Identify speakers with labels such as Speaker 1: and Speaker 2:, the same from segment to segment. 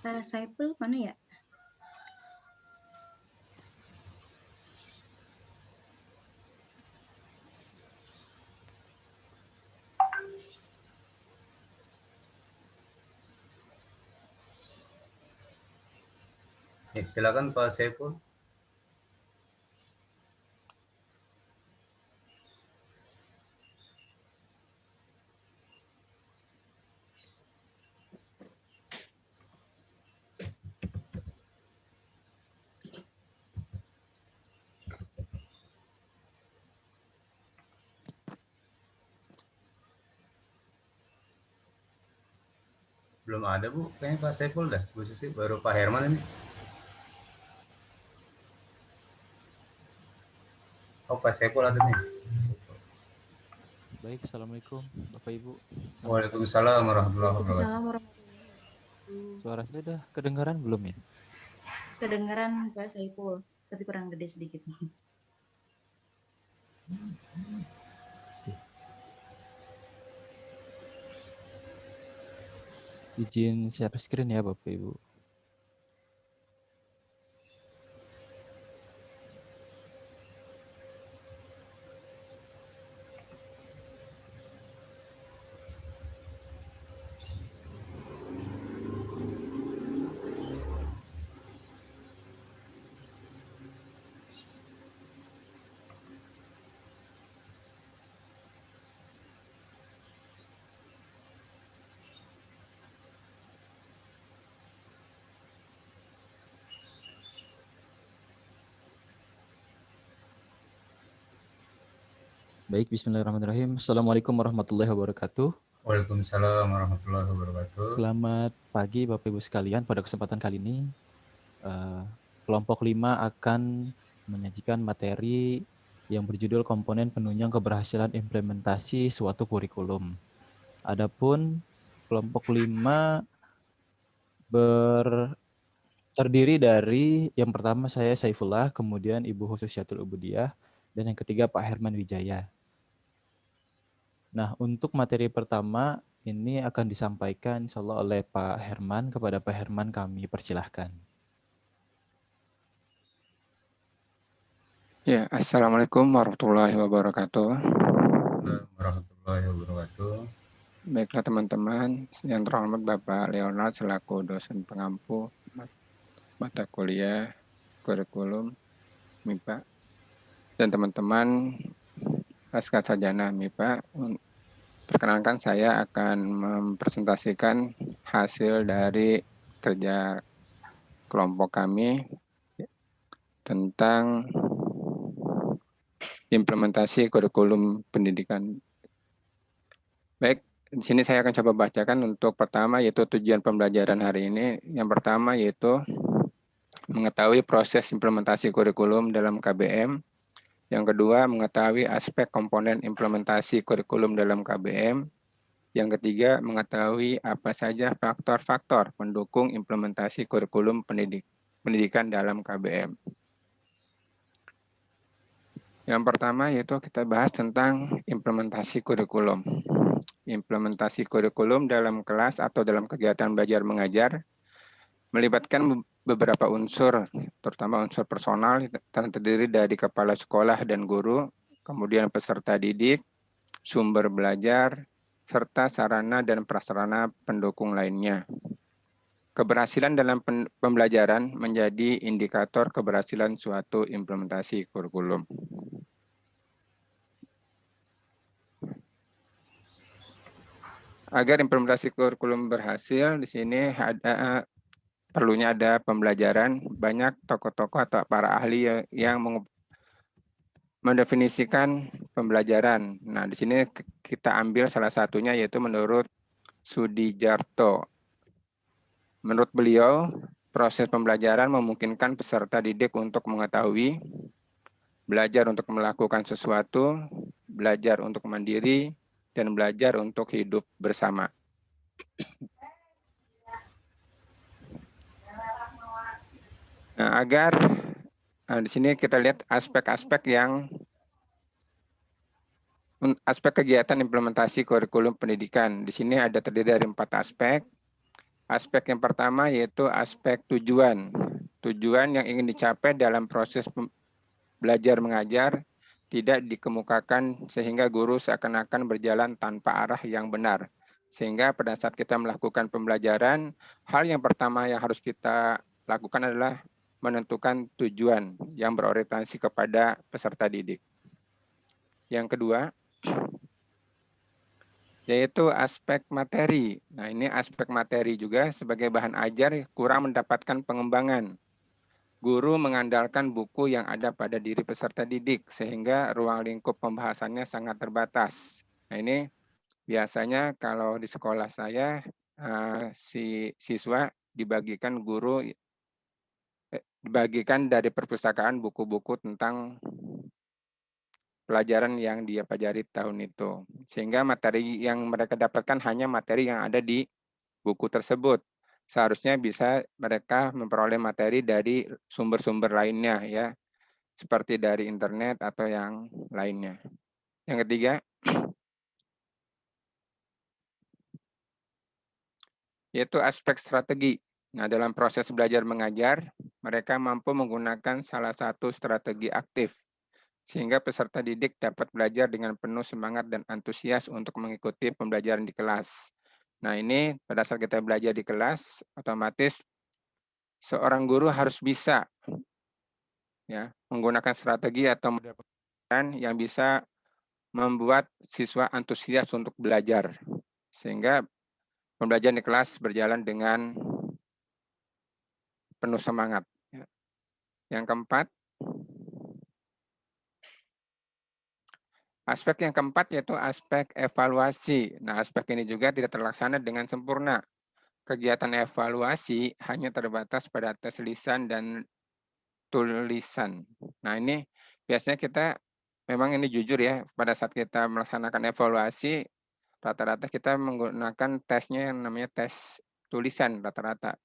Speaker 1: Pak Saiful mana ya?
Speaker 2: Silakan Pak Saiful. Belum ada Bu, kayaknya Pak Saiful dah. Bu Susi, baru Pak Herman ini. Oh Pak Saiful ada nih.
Speaker 3: Baik, Assalamualaikum Bapak Ibu.
Speaker 2: Waalaikumsalam warahmatullahi wabarakatuh.
Speaker 1: Waalaikumsalam warahmatullahi wabarakatuh.
Speaker 3: Suara saya udah kedengaran belum ya?
Speaker 1: Kedengaran Pak Saiful, tapi kurang gede sedikit.
Speaker 3: Izin share screen ya Bapak Ibu. Baik, bismillahirrahmanirrahim. Assalamualaikum warahmatullahi wabarakatuh.
Speaker 2: Waalaikumsalam warahmatullahi wabarakatuh.
Speaker 3: Selamat pagi Bapak Ibu sekalian. Pada kesempatan kali ini, kelompok 5 akan menyajikan materi yang berjudul komponen penunjang keberhasilan implementasi suatu kurikulum. Adapun kelompok 5 terdiri dari yang pertama saya Saifullah, kemudian Ibu Hususiatul Ubudiyah, dan yang ketiga Pak Herman Wijaya. Nah, untuk materi pertama ini akan disampaikan insya Allah oleh Pak Herman. Kepada Pak Herman kami persilahkan.
Speaker 4: Ya, Assalamualaikum warahmatullahi wabarakatuh.
Speaker 2: Warahmatullahi wabarakatuh.
Speaker 4: Baiklah teman-teman, yang terhormat Bapak Leonard selaku dosen pengampu mata kuliah kurikulum MIPA dan teman-teman pasca sarjana MIPA. Perkenalkan saya akan mempresentasikan hasil dari kerja kelompok kami tentang implementasi kurikulum pendidikan. Baik, di sini saya akan coba bacakan untuk pertama yaitu tujuan pembelajaran hari ini. Yang pertama yaitu mengetahui proses implementasi kurikulum dalam KBM. Yang kedua, mengetahui aspek komponen implementasi kurikulum dalam KBM. Yang ketiga, mengetahui apa saja faktor-faktor pendukung implementasi kurikulum pendidikan dalam KBM. Yang pertama yaitu kita bahas tentang implementasi kurikulum. Implementasi kurikulum dalam kelas atau dalam kegiatan belajar mengajar melibatkan beberapa unsur, terutama unsur personal yang terdiri dari kepala sekolah dan guru, kemudian peserta didik, sumber belajar, serta sarana dan prasarana pendukung lainnya. Keberhasilan dalam pembelajaran menjadi indikator keberhasilan suatu implementasi kurikulum. Agar implementasi kurikulum berhasil, di sini perlunya ada pembelajaran. Banyak tokoh-tokoh atau para ahli yang mendefinisikan pembelajaran. Nah, di sini kita ambil salah satunya yaitu menurut Sudijarto. Menurut beliau, proses pembelajaran memungkinkan peserta didik untuk mengetahui, belajar untuk melakukan sesuatu, belajar untuk mandiri, dan belajar untuk hidup bersama. Nah, di sini kita lihat aspek-aspek aspek kegiatan implementasi kurikulum pendidikan. Di sini ada terdiri dari 4 aspek. Aspek yang pertama yaitu aspek tujuan. Tujuan yang ingin dicapai dalam proses belajar mengajar tidak dikemukakan sehingga guru seakan-akan berjalan tanpa arah yang benar. Sehingga pada saat kita melakukan pembelajaran, hal yang pertama yang harus kita lakukan adalah menentukan tujuan yang berorientasi kepada peserta didik. Yang kedua, yaitu aspek materi. Nah, ini aspek materi juga sebagai bahan ajar kurang mendapatkan pengembangan. Guru mengandalkan buku yang ada pada diri peserta didik, sehingga ruang lingkup pembahasannya sangat terbatas. Nah, ini biasanya kalau di sekolah saya, si siswa dibagikan dibagikan dari perpustakaan buku-buku tentang pelajaran yang dia pelajari tahun itu. Sehingga materi yang mereka dapatkan hanya materi yang ada di buku tersebut. Seharusnya bisa mereka memperoleh materi dari sumber-sumber lainnya ya, seperti dari internet atau yang lainnya. Yang ketiga, yaitu aspek strategi. Nah, dalam proses belajar mengajar, mereka mampu menggunakan salah satu strategi aktif, sehingga peserta didik dapat belajar dengan penuh semangat dan antusias untuk mengikuti pembelajaran di kelas. Nah, ini pada saat kita belajar di kelas, otomatis seorang guru harus bisa ya menggunakan strategi atau model pembelajaran yang bisa membuat siswa antusias untuk belajar, sehingga pembelajaran di kelas berjalan dengan penuh semangat. Yang keempat, aspek yang keempat yaitu aspek evaluasi. Nah, aspek ini juga tidak terlaksana dengan sempurna. Kegiatan evaluasi hanya terbatas pada tes lisan dan tulisan. Nah, ini biasanya kita memang ini jujur ya, pada saat kita melaksanakan evaluasi, rata-rata kita menggunakan tesnya yang namanya tes tulisan rata-rata.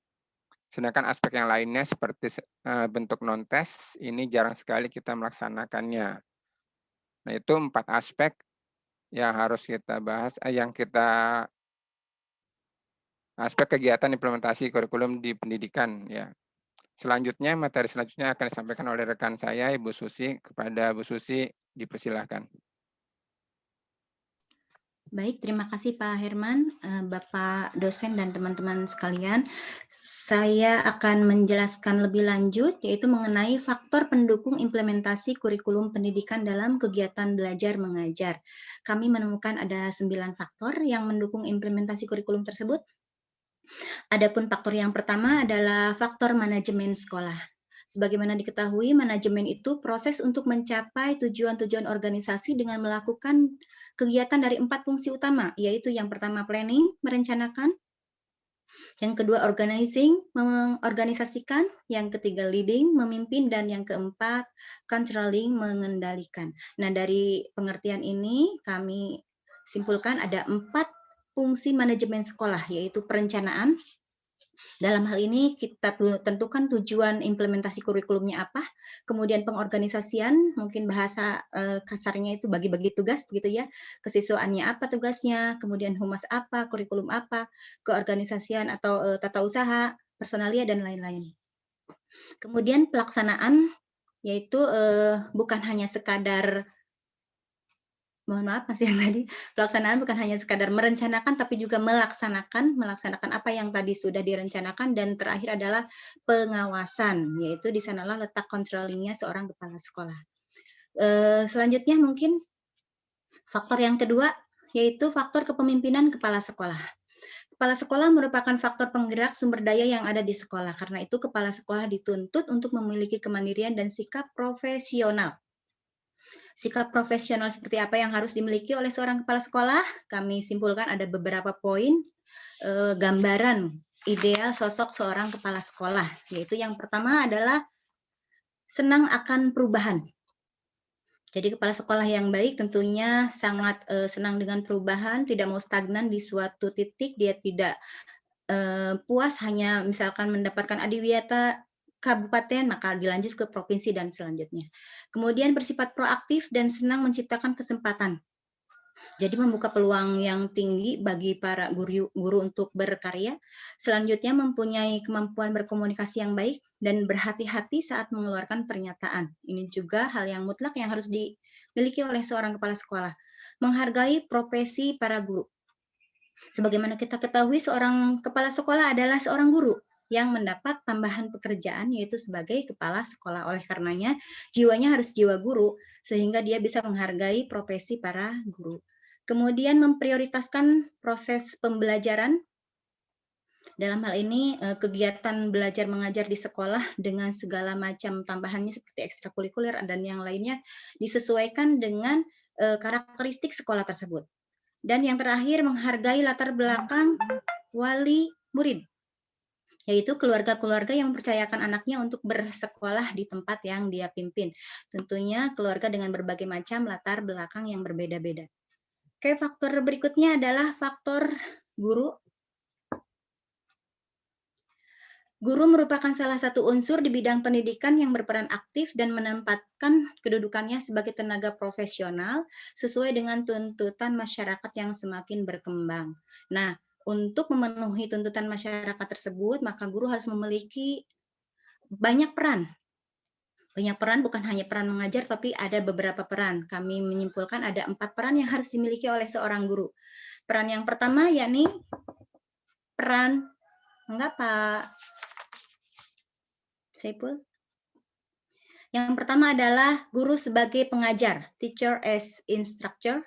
Speaker 4: Sedangkan aspek yang lainnya seperti bentuk non-tes, ini jarang sekali kita melaksanakannya. Nah, itu 4 aspek yang harus kita bahas, aspek kegiatan implementasi kurikulum di pendidikan ya. Selanjutnya, materi selanjutnya akan disampaikan oleh rekan saya, Ibu Susi. Kepada Bu Susi, dipersilahkan.
Speaker 1: Baik, terima kasih Pak Herman, Bapak dosen dan teman-teman sekalian. Saya akan menjelaskan lebih lanjut, yaitu mengenai faktor pendukung implementasi kurikulum pendidikan dalam kegiatan belajar mengajar. Kami menemukan ada 9 faktor yang mendukung implementasi kurikulum tersebut. Adapun faktor yang pertama adalah faktor manajemen sekolah. Sebagaimana diketahui, manajemen itu proses untuk mencapai tujuan-tujuan organisasi dengan melakukan kegiatan dari 4 fungsi utama, yaitu yang pertama planning, merencanakan, yang kedua organizing, mengorganisasikan, yang ketiga leading, memimpin, dan yang keempat controlling, mengendalikan. Nah, dari pengertian ini kami simpulkan ada 4 fungsi manajemen sekolah, yaitu perencanaan. Dalam hal ini kita tentukan tujuan implementasi kurikulumnya apa, kemudian pengorganisasian, mungkin bahasa kasarnya itu bagi-bagi tugas gitu ya, kesiswaannya apa tugasnya, kemudian humas apa, kurikulum apa, keorganisasian atau tata usaha, personalia, dan lain-lain. Kemudian pelaksanaan, yaitu bukan hanya sekadar mohon maaf masih yang tadi, pelaksanaan bukan hanya sekadar merencanakan tapi juga melaksanakan apa yang tadi sudah direncanakan, dan terakhir adalah pengawasan, yaitu di sanalah letak controlling-nya seorang kepala sekolah. Selanjutnya mungkin faktor yang kedua yaitu faktor kepemimpinan kepala sekolah. Kepala sekolah merupakan faktor penggerak sumber daya yang ada di sekolah. Karena itu kepala sekolah dituntut untuk memiliki kemandirian dan sikap profesional. Sikap profesional seperti apa yang harus dimiliki oleh seorang kepala sekolah? Kami simpulkan ada beberapa poin gambaran ideal sosok seorang kepala sekolah, yaitu yang pertama adalah senang akan perubahan. Jadi kepala sekolah yang baik tentunya sangat senang dengan perubahan, tidak mau stagnan di suatu titik, dia tidak puas hanya misalkan mendapatkan adiwiyata kabupaten, maka dilanjut ke provinsi dan selanjutnya. Kemudian bersifat proaktif dan senang menciptakan kesempatan. Jadi membuka peluang yang tinggi bagi para guru untuk berkarya. Selanjutnya mempunyai kemampuan berkomunikasi yang baik dan berhati-hati saat mengeluarkan pernyataan. Ini juga hal yang mutlak yang harus dimiliki oleh seorang kepala sekolah. Menghargai profesi para guru. Sebagaimana kita ketahui, seorang kepala sekolah adalah seorang guru yang mendapat tambahan pekerjaan yaitu sebagai kepala sekolah. Oleh karenanya, jiwanya harus jiwa guru sehingga dia bisa menghargai profesi para guru. Kemudian memprioritaskan proses pembelajaran. Dalam hal ini, kegiatan belajar mengajar di sekolah dengan segala macam tambahannya seperti ekstrakurikuler dan yang lainnya disesuaikan dengan karakteristik sekolah tersebut. Dan yang terakhir, menghargai latar belakang wali murid, yaitu keluarga-keluarga yang mempercayakan anaknya untuk bersekolah di tempat yang dia pimpin. Tentunya keluarga dengan berbagai macam latar belakang yang berbeda-beda. Oke, faktor berikutnya adalah faktor guru. Guru merupakan salah satu unsur di bidang pendidikan yang berperan aktif dan menempatkan kedudukannya sebagai tenaga profesional sesuai dengan tuntutan masyarakat yang semakin berkembang. Nah, untuk memenuhi tuntutan masyarakat tersebut, maka guru harus memiliki banyak peran. Banyak peran, bukan hanya peran mengajar, tapi ada beberapa peran. Kami menyimpulkan ada 4 peran yang harus dimiliki oleh seorang guru. Peran yang pertama yakni peran, enggak Pak Saiful? Yang pertama adalah guru sebagai pengajar, teacher as instructor.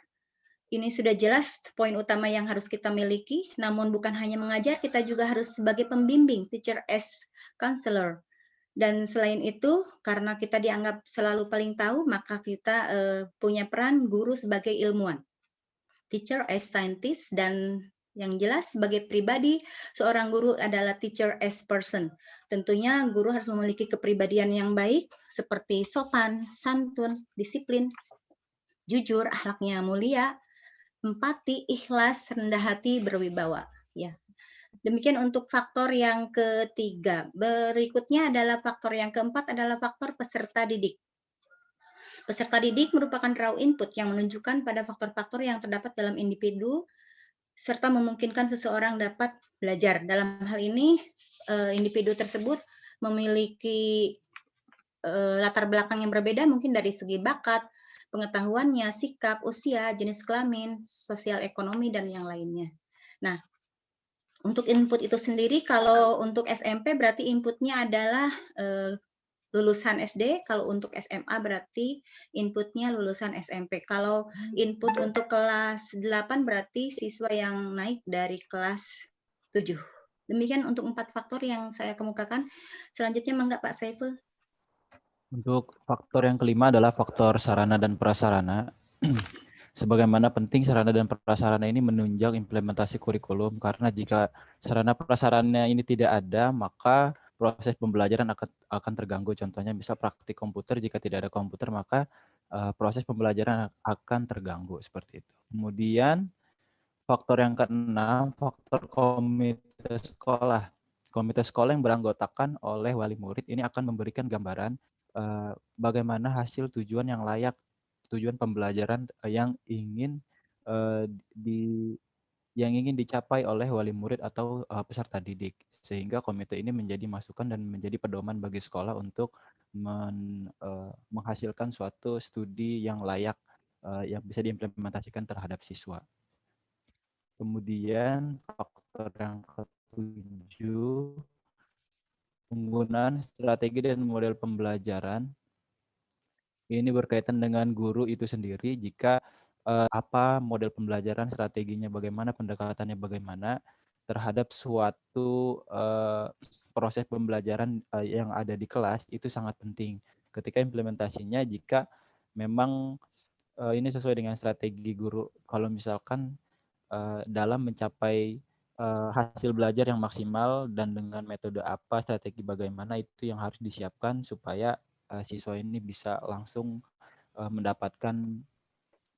Speaker 1: Ini sudah jelas poin utama yang harus kita miliki, namun bukan hanya mengajar, kita juga harus sebagai pembimbing, teacher as counselor. Dan selain itu, karena kita dianggap selalu paling tahu, maka kita punya peran guru sebagai ilmuwan, teacher as scientist, dan yang jelas sebagai pribadi, seorang guru adalah teacher as person. Tentunya guru harus memiliki kepribadian yang baik, seperti sopan, santun, disiplin, jujur, akhlaknya mulia, empati, ikhlas, rendah hati, berwibawa. Ya. Demikian untuk faktor yang ketiga. Berikutnya adalah faktor yang keempat adalah faktor peserta didik. Peserta didik merupakan raw input yang menunjukkan pada faktor-faktor yang terdapat dalam individu serta memungkinkan seseorang dapat belajar. Dalam hal ini, individu tersebut memiliki latar belakang yang berbeda mungkin dari segi bakat, pengetahuannya, sikap, usia, jenis kelamin, sosial ekonomi, dan yang lainnya. Nah, untuk input itu sendiri, kalau untuk SMP berarti inputnya adalah lulusan SD, kalau untuk SMA berarti inputnya lulusan SMP. Kalau input untuk kelas 8 berarti siswa yang naik dari kelas 7. Demikian untuk 4 faktor yang saya kemukakan. Selanjutnya mangga Pak Saiful.
Speaker 3: Untuk faktor yang kelima adalah faktor sarana dan prasarana. Sebagaimana penting sarana dan prasarana ini menunjang implementasi kurikulum, karena jika sarana prasarana ini tidak ada, maka proses pembelajaran akan terganggu. Contohnya bisa praktik komputer, jika tidak ada komputer maka proses pembelajaran akan terganggu, seperti itu. Kemudian faktor yang keenam, faktor komite sekolah. Komite sekolah yang beranggotakan oleh wali murid ini akan memberikan gambaran bagaimana hasil tujuan yang layak, tujuan pembelajaran yang ingin dicapai oleh wali murid atau peserta didik, sehingga komite ini menjadi masukan dan menjadi pedoman bagi sekolah untuk menghasilkan suatu studi yang layak yang bisa diimplementasikan terhadap siswa. Kemudian faktor yang ketujuh, penggunaan strategi dan model pembelajaran. Ini berkaitan dengan guru itu sendiri. Jika apa model pembelajaran, strateginya bagaimana, pendekatannya bagaimana terhadap suatu proses pembelajaran yang ada di kelas, itu sangat penting. Ketika implementasinya, jika memang ini sesuai dengan strategi guru, kalau misalkan dalam mencapai hasil belajar yang maksimal dan dengan metode apa, strategi bagaimana, itu yang harus disiapkan supaya siswa ini bisa langsung mendapatkan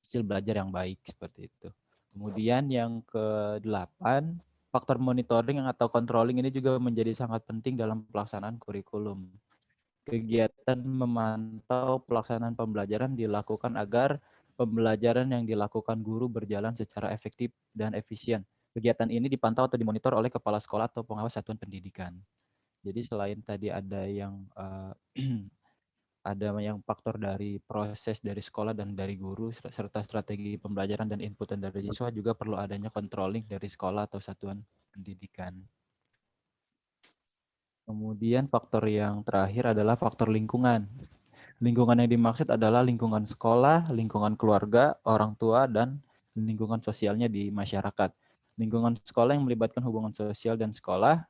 Speaker 3: hasil belajar yang baik, seperti itu. Kemudian yang ke-8, faktor monitoring atau controlling ini juga menjadi sangat penting dalam pelaksanaan kurikulum. Kegiatan memantau pelaksanaan pembelajaran dilakukan agar pembelajaran yang dilakukan guru berjalan secara efektif dan efisien. Kegiatan ini dipantau atau dimonitor oleh kepala sekolah atau pengawas satuan pendidikan. Jadi selain tadi ada yang ada yang faktor dari proses dari sekolah dan dari guru serta strategi pembelajaran dan inputan dari siswa, juga perlu adanya controlling dari sekolah atau satuan pendidikan. Kemudian faktor yang terakhir adalah faktor lingkungan. Lingkungan yang dimaksud adalah lingkungan sekolah, lingkungan keluarga, orang tua, dan lingkungan sosialnya di masyarakat. Lingkungan sekolah yang melibatkan hubungan sosial dan sekolah,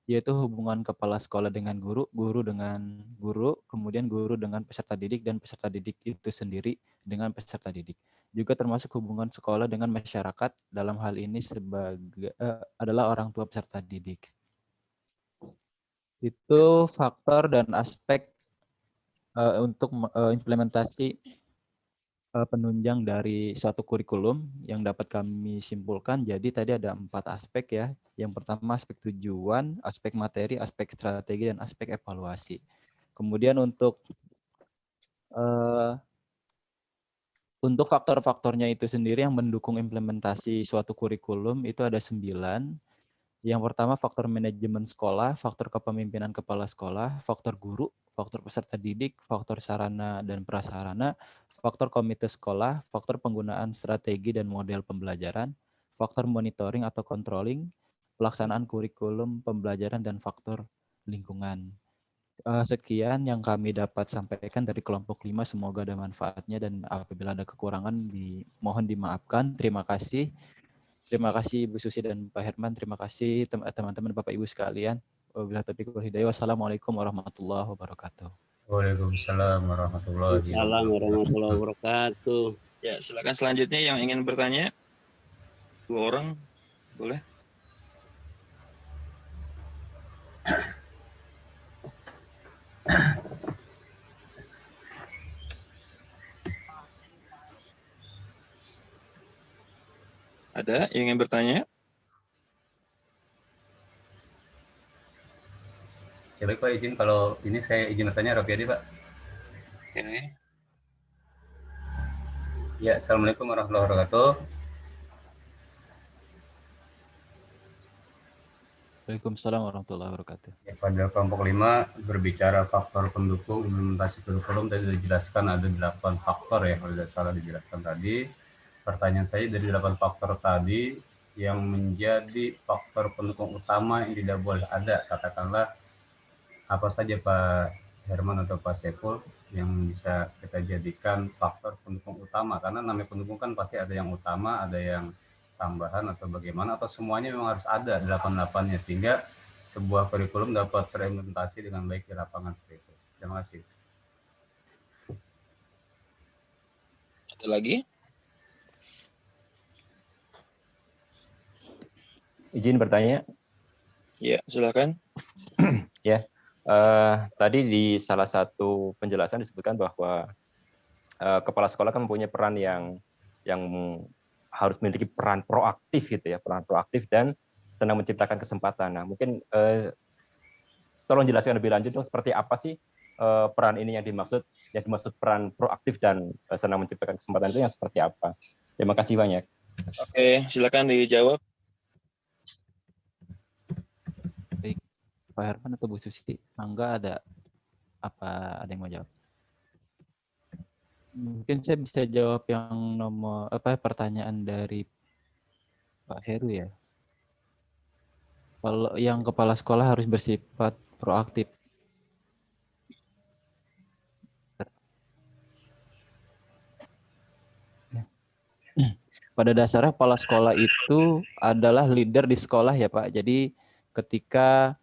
Speaker 3: yaitu hubungan kepala sekolah dengan guru, guru dengan guru, kemudian guru dengan peserta didik, dan peserta didik itu sendiri dengan peserta didik. Juga termasuk hubungan sekolah dengan masyarakat, dalam hal ini adalah orang tua peserta didik. Itu faktor dan aspek untuk implementasi penunjang dari suatu kurikulum yang dapat kami simpulkan. Jadi tadi ada 4 aspek ya. Yang pertama aspek tujuan, aspek materi, aspek strategi, dan aspek evaluasi. Kemudian untuk faktor-faktornya itu sendiri yang mendukung implementasi suatu kurikulum itu ada 9. Yang pertama faktor manajemen sekolah, faktor kepemimpinan kepala sekolah, faktor guru, faktor peserta didik, faktor sarana dan prasarana, faktor komite sekolah, faktor penggunaan strategi dan model pembelajaran, faktor monitoring atau controlling, pelaksanaan kurikulum pembelajaran, dan faktor lingkungan. Sekian yang kami dapat sampaikan dari kelompok 5. Semoga ada manfaatnya, dan apabila ada kekurangan mohon dimaafkan. Terima kasih. Terima kasih Ibu Susi dan Pak Herman. Terima kasih teman-teman Bapak Ibu sekalian. Wabillahi taufiq wal hidayah. Wassalamualaikum warahmatullahi wabarakatuh.
Speaker 2: Waalaikumsalam warahmatullahi
Speaker 5: wabarakatuh.
Speaker 6: Ya, silakan selanjutnya yang ingin bertanya. 2 orang, boleh. Ada yang ingin bertanya?
Speaker 2: Ya baik Pak, izin kalau ini saya izin bertanya Rapiadi Pak.
Speaker 6: Oke.
Speaker 2: Ya, Assalamualaikum warahmatullahi wabarakatuh.
Speaker 3: Waalaikumsalam warahmatullahi wabarakatuh.
Speaker 2: Ya, pada kelompok 5 berbicara faktor pendukung implementasi kurikulum, tadi dijelaskan ada 8 faktor ya, kalau tidak salah dijelaskan tadi. Pertanyaan saya, dari 8 faktor tadi yang menjadi faktor pendukung utama yang tidak boleh ada, katakanlah apa saja Pak Herman atau Pak Saiful yang bisa kita jadikan faktor pendukung utama? Karena namanya pendukung kan pasti ada yang utama, ada yang tambahan atau bagaimana, atau semuanya memang harus ada 8-8-nya sehingga sebuah kurikulum dapat terimplementasi dengan baik di lapangan seperti itu. Terima kasih.
Speaker 6: Ada lagi?
Speaker 7: Izin bertanya.
Speaker 6: Ya, silakan.
Speaker 7: Ya, tadi di salah satu penjelasan disebutkan bahwa kepala sekolah kan mempunyai peran yang harus memiliki peran proaktif gitu ya, peran proaktif dan senang menciptakan kesempatan. Nah, mungkin tolong jelaskan lebih lanjut dong, seperti apa sih peran ini yang dimaksud peran proaktif dan senang menciptakan kesempatan itu yang seperti apa? Terima kasih banyak.
Speaker 6: Oke, silakan dijawab.
Speaker 3: Pak Herman atau Bu Susi, mangga ada yang mau jawab? Mungkin saya bisa jawab yang pertanyaan dari Pak Heru ya. Kalau yang kepala sekolah harus bersifat proaktif. Pada dasarnya kepala sekolah itu adalah leader di sekolah ya Pak. Jadi ketika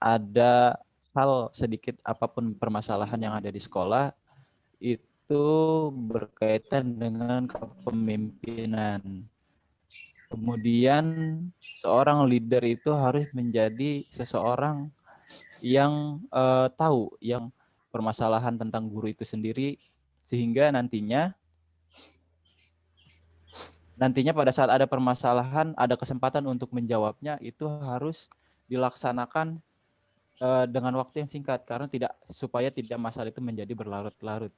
Speaker 3: ada hal sedikit apapun permasalahan yang ada di sekolah, itu berkaitan dengan kepemimpinan. Kemudian seorang leader itu harus menjadi seseorang yang tahu yang permasalahan tentang guru itu sendiri, sehingga nantinya pada saat ada permasalahan, ada kesempatan untuk menjawabnya, itu harus dilaksanakan dengan waktu yang singkat, karena supaya tidak masalah itu menjadi berlarut-larut.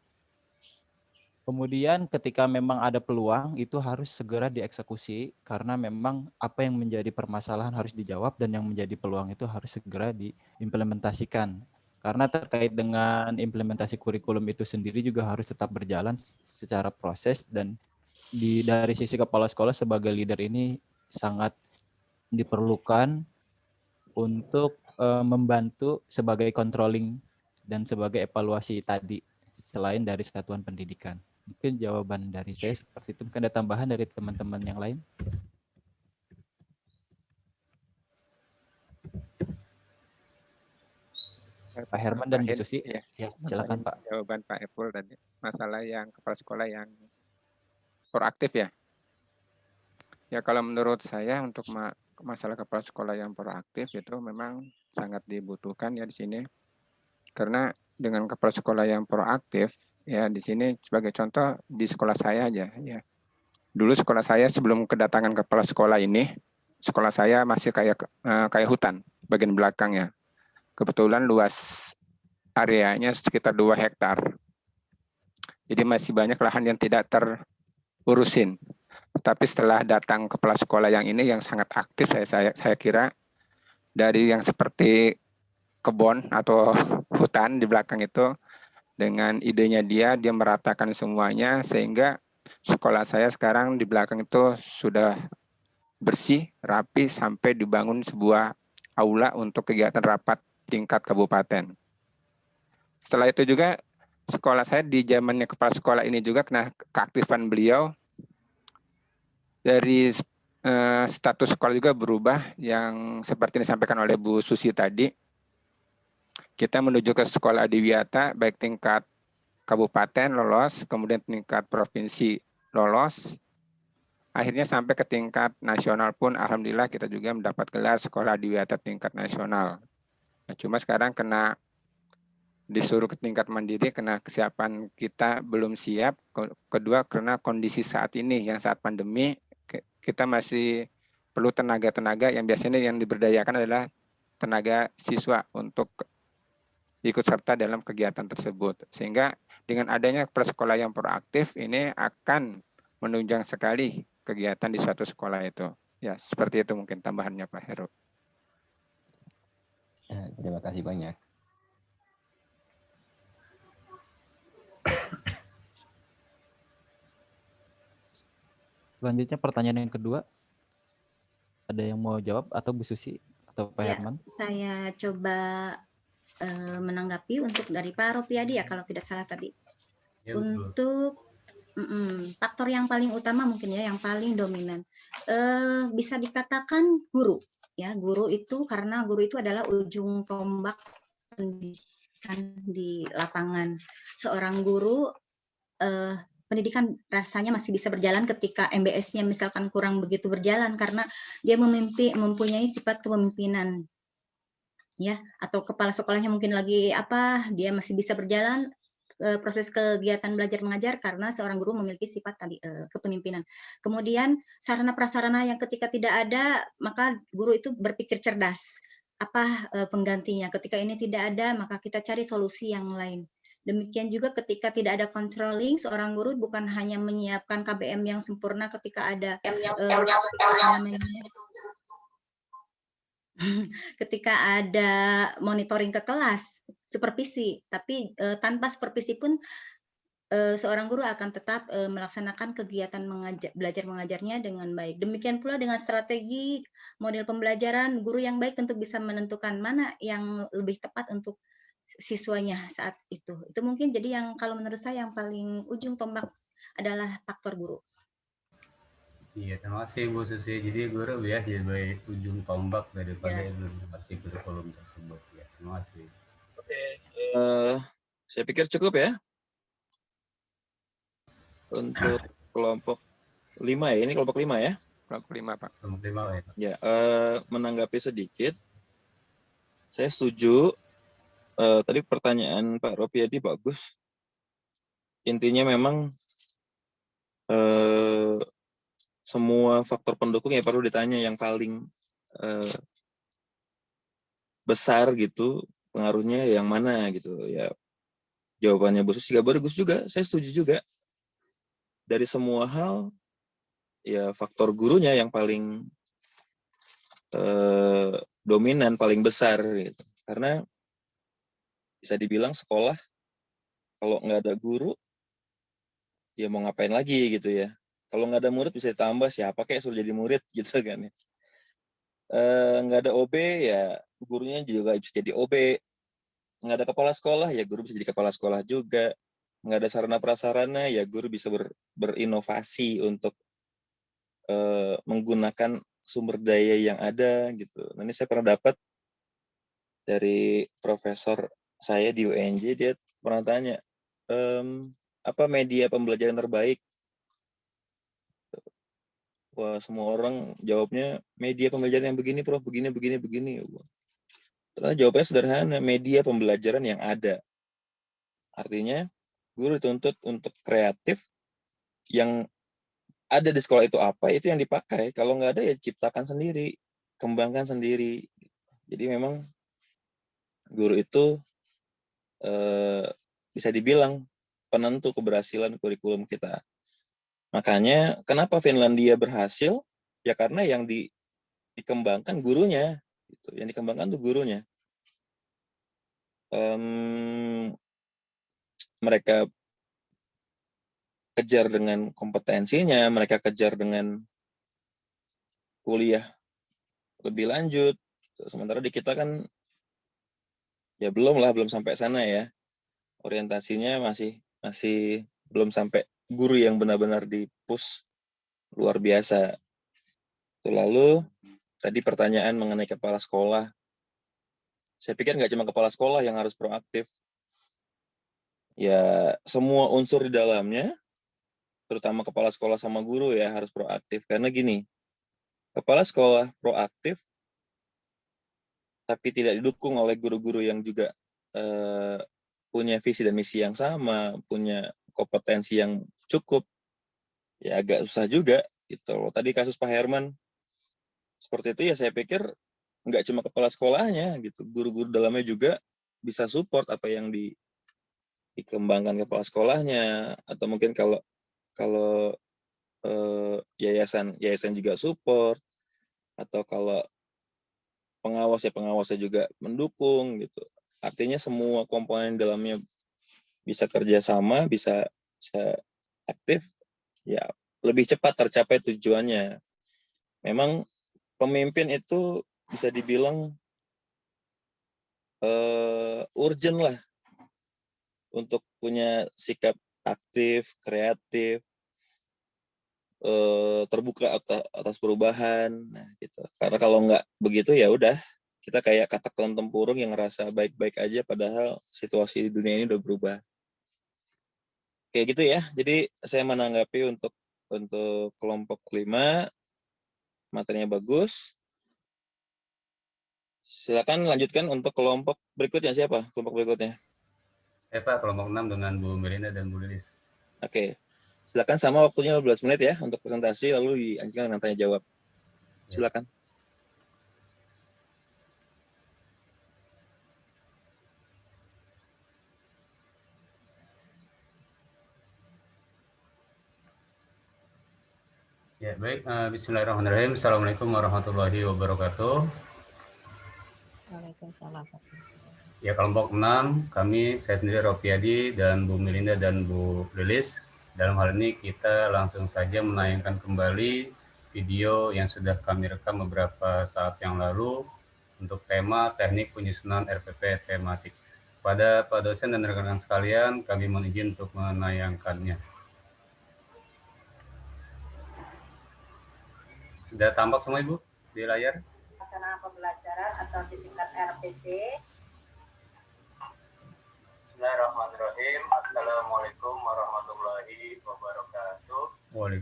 Speaker 3: Kemudian ketika memang ada peluang itu harus segera dieksekusi karena memang apa yang menjadi permasalahan harus dijawab dan yang menjadi peluang itu harus segera diimplementasikan. Karena terkait dengan implementasi kurikulum itu sendiri juga harus tetap berjalan secara proses dan dari sisi kepala sekolah sebagai leader ini sangat diperlukan untuk membantu sebagai controlling dan sebagai evaluasi tadi selain dari satuan pendidikan. Mungkin jawaban dari saya seperti itu. Mungkin ada tambahan dari teman-teman yang lain. Pak Herman dan Bu Susi. Ya, silakan Pak.
Speaker 4: Jawaban Pak Epul tadi masalah yang kepala sekolah yang proaktif ya. Ya kalau menurut saya untuk masalah kepala sekolah yang proaktif itu memang sangat dibutuhkan ya di sini. Karena dengan kepala sekolah yang proaktif ya di sini sebagai contoh di sekolah saya aja ya. Dulu sekolah saya sebelum kedatangan kepala sekolah ini, sekolah saya masih kayak hutan bagian belakangnya. Kebetulan luas areanya sekitar 2 hektar. Jadi masih banyak lahan yang tidak terurusin. Tapi setelah datang kepala sekolah yang ini yang sangat aktif saya kira dari yang seperti kebun atau hutan di belakang itu dengan idenya dia meratakan semuanya sehingga sekolah saya sekarang di belakang itu sudah bersih, rapi sampai dibangun sebuah aula untuk kegiatan rapat tingkat kabupaten. Setelah itu juga sekolah saya di zamannya kepala sekolah ini juga kena keaktifan beliau dari status sekolah juga berubah yang seperti disampaikan oleh Bu Susi tadi. Kita menuju ke sekolah adiwiyata baik tingkat kabupaten lolos, kemudian tingkat provinsi lolos, akhirnya sampai ke tingkat nasional pun alhamdulillah kita juga mendapat gelar sekolah adiwiyata tingkat nasional. Nah, cuma sekarang kena disuruh ke tingkat mandiri karena kesiapan kita belum siap. Kedua karena kondisi saat ini yang saat pandemi kita masih perlu tenaga-tenaga yang biasanya yang diberdayakan adalah tenaga siswa untuk ikut serta dalam kegiatan tersebut. Sehingga dengan adanya kepala sekolah yang proaktif ini akan menunjang sekali kegiatan di suatu sekolah itu. Ya, seperti itu mungkin tambahannya Pak Heru.
Speaker 7: Ya, terima kasih banyak.
Speaker 3: Selanjutnya pertanyaan yang kedua. Ada yang mau jawab atau Bu Susi atau Pak Herman?
Speaker 1: Saya coba menanggapi untuk dari Pak Ropiadi ya kalau tidak salah tadi. Ya, untuk faktor yang paling utama mungkin ya yang paling dominan bisa dikatakan guru ya. Guru itu karena guru itu adalah ujung tombak pendidikan di lapangan. Seorang guru pendidikan rasanya masih bisa berjalan ketika MBS-nya misalkan kurang begitu berjalan karena dia mempunyai sifat kepemimpinan ya, atau kepala sekolahnya mungkin lagi dia masih bisa berjalan proses kegiatan belajar mengajar karena seorang guru memiliki sifat tadi kepemimpinan. Kemudian sarana prasarana yang ketika tidak ada maka guru itu berpikir cerdas penggantinya. Ketika ini tidak ada maka kita cari solusi yang lain. Demikian juga ketika tidak ada controlling, seorang guru bukan hanya menyiapkan KBM yang sempurna ketika ada ketika ada monitoring ke kelas, supervisi, tapi tanpa supervisi pun seorang guru akan tetap melaksanakan kegiatan belajar mengajarnya dengan baik. Demikian pula dengan strategi model pembelajaran, guru yang baik tentu bisa menentukan mana yang lebih tepat untuk siswanya saat itu. Itu mungkin jadi yang kalau menurut saya yang paling ujung tombak adalah faktor guru.
Speaker 2: Iya, terima kasih Bu Susi. Jadi guru ya sebagai ujung tombak daripada implementasi kurikulum tersebut. Ya, terima kasih.
Speaker 6: Oke, saya pikir cukup ya untuk kelompok 5 ya. Ini kelompok 5 ya.
Speaker 4: Kelompok 5 Pak.
Speaker 2: Kelompok 5 ya.
Speaker 6: Ya, menanggapi sedikit, saya setuju. Tadi pertanyaan Pak Ropiadi bagus. Intinya memang semua faktor pendukung ya perlu ditanya yang paling besar gitu pengaruhnya yang mana gitu ya. Jawabannya Bu Susi bagus juga, saya setuju juga. dari semua hal, ya faktor gurunya yang paling dominan, paling besar gitu. Karena bisa dibilang sekolah kalau nggak ada guru, ya mau ngapain lagi gitu ya. Kalau nggak ada murid bisa ditambah, siapa kayak suruh jadi murid gitu kan ya. Nggak ada OB, ya gurunya juga bisa jadi OB. Nggak ada kepala sekolah, ya guru bisa jadi kepala sekolah juga. Nggak ada sarana prasarana, ya guru bisa berinovasi untuk menggunakan sumber daya yang ada gitu. Nah, ini saya pernah dapat dari profesor saya di UNJ, dia pernah tanya, apa media pembelajaran terbaik? Wah, semua orang jawabnya media pembelajaran yang begini, Prof, begini. Ternyata jawabannya sederhana, media pembelajaran yang ada. Artinya, guru dituntut untuk kreatif, yang ada di sekolah itu apa, itu yang dipakai. Kalau nggak ada, ya ciptakan sendiri, kembangkan sendiri. Jadi memang guru itu bisa dibilang penentu keberhasilan kurikulum kita. Makanya kenapa Finlandia berhasil? Ya karena yang dikembangkan gurunya. Gitu. Yang dikembangkan tuh gurunya. Mereka kejar dengan kompetensinya, mereka kejar dengan kuliah lebih lanjut. Sementara di kita kan ya belum sampai sana ya. Orientasinya masih belum sampai guru yang benar-benar di-push luar biasa. Lalu tadi pertanyaan mengenai kepala sekolah. Saya pikir nggak cuma kepala sekolah yang harus proaktif. Ya semua unsur di dalamnya, terutama kepala sekolah sama guru ya harus proaktif. Karena gini, kepala sekolah proaktif tapi tidak didukung oleh guru-guru yang juga punya visi dan misi yang sama, punya kompetensi yang cukup, ya agak susah juga gitu. Tadi kasus Pak Herman seperti itu, ya saya pikir nggak cuma kepala sekolahnya gitu, guru-guru dalamnya juga bisa support apa yang dikembangkan kepala sekolahnya, atau mungkin kalau yayasan juga support, atau kalau pengawasnya juga mendukung gitu. Artinya semua komponen dalamnya bisa kerjasama, bisa aktif, ya lebih cepat tercapai tujuannya. Memang pemimpin itu bisa dibilang urgent lah untuk punya sikap aktif, kreatif, terbuka atas perubahan, nah gitu. Karena kalau nggak begitu ya udah, kita kayak katak dalam tempurung yang ngerasa baik-baik aja padahal situasi di dunia ini udah berubah. Kayak gitu ya. Jadi saya menanggapi untuk kelompok 5 materinya bagus. Silakan lanjutkan untuk kelompok berikutnya. Siapa kelompok berikutnya?
Speaker 2: Saya Pak, kelompok 6 dengan Bu Melinda dan Bu Lilis.
Speaker 6: Oke. Silakan, sama waktunya 15 menit ya untuk presentasi, lalu dilanjutkan dengan tanya jawab. Silakan.
Speaker 2: Ya, baik. Bismillahirrahmanirrahim. Assalamualaikum warahmatullahi wabarakatuh.
Speaker 5: Waalaikumsalam.
Speaker 2: Ya, kelompok 6, saya sendiri Rofiadi dan Bu Melinda dan Bu Lilis. Dalam hal ini kita langsung saja menayangkan kembali video yang sudah kami rekam beberapa saat yang lalu untuk tema teknik penyusunan RPP tematik. Pada Pak dosen dan rekan-rekan sekalian, kami mohon izin untuk menayangkannya. Sudah tampak semua Ibu di layar?
Speaker 5: Pelaksanaan pembelajaran atau disingkat RPP.
Speaker 2: Bismillahirrahmanirrahim. Assalamualaikum warahmatullahi wabarakatuh.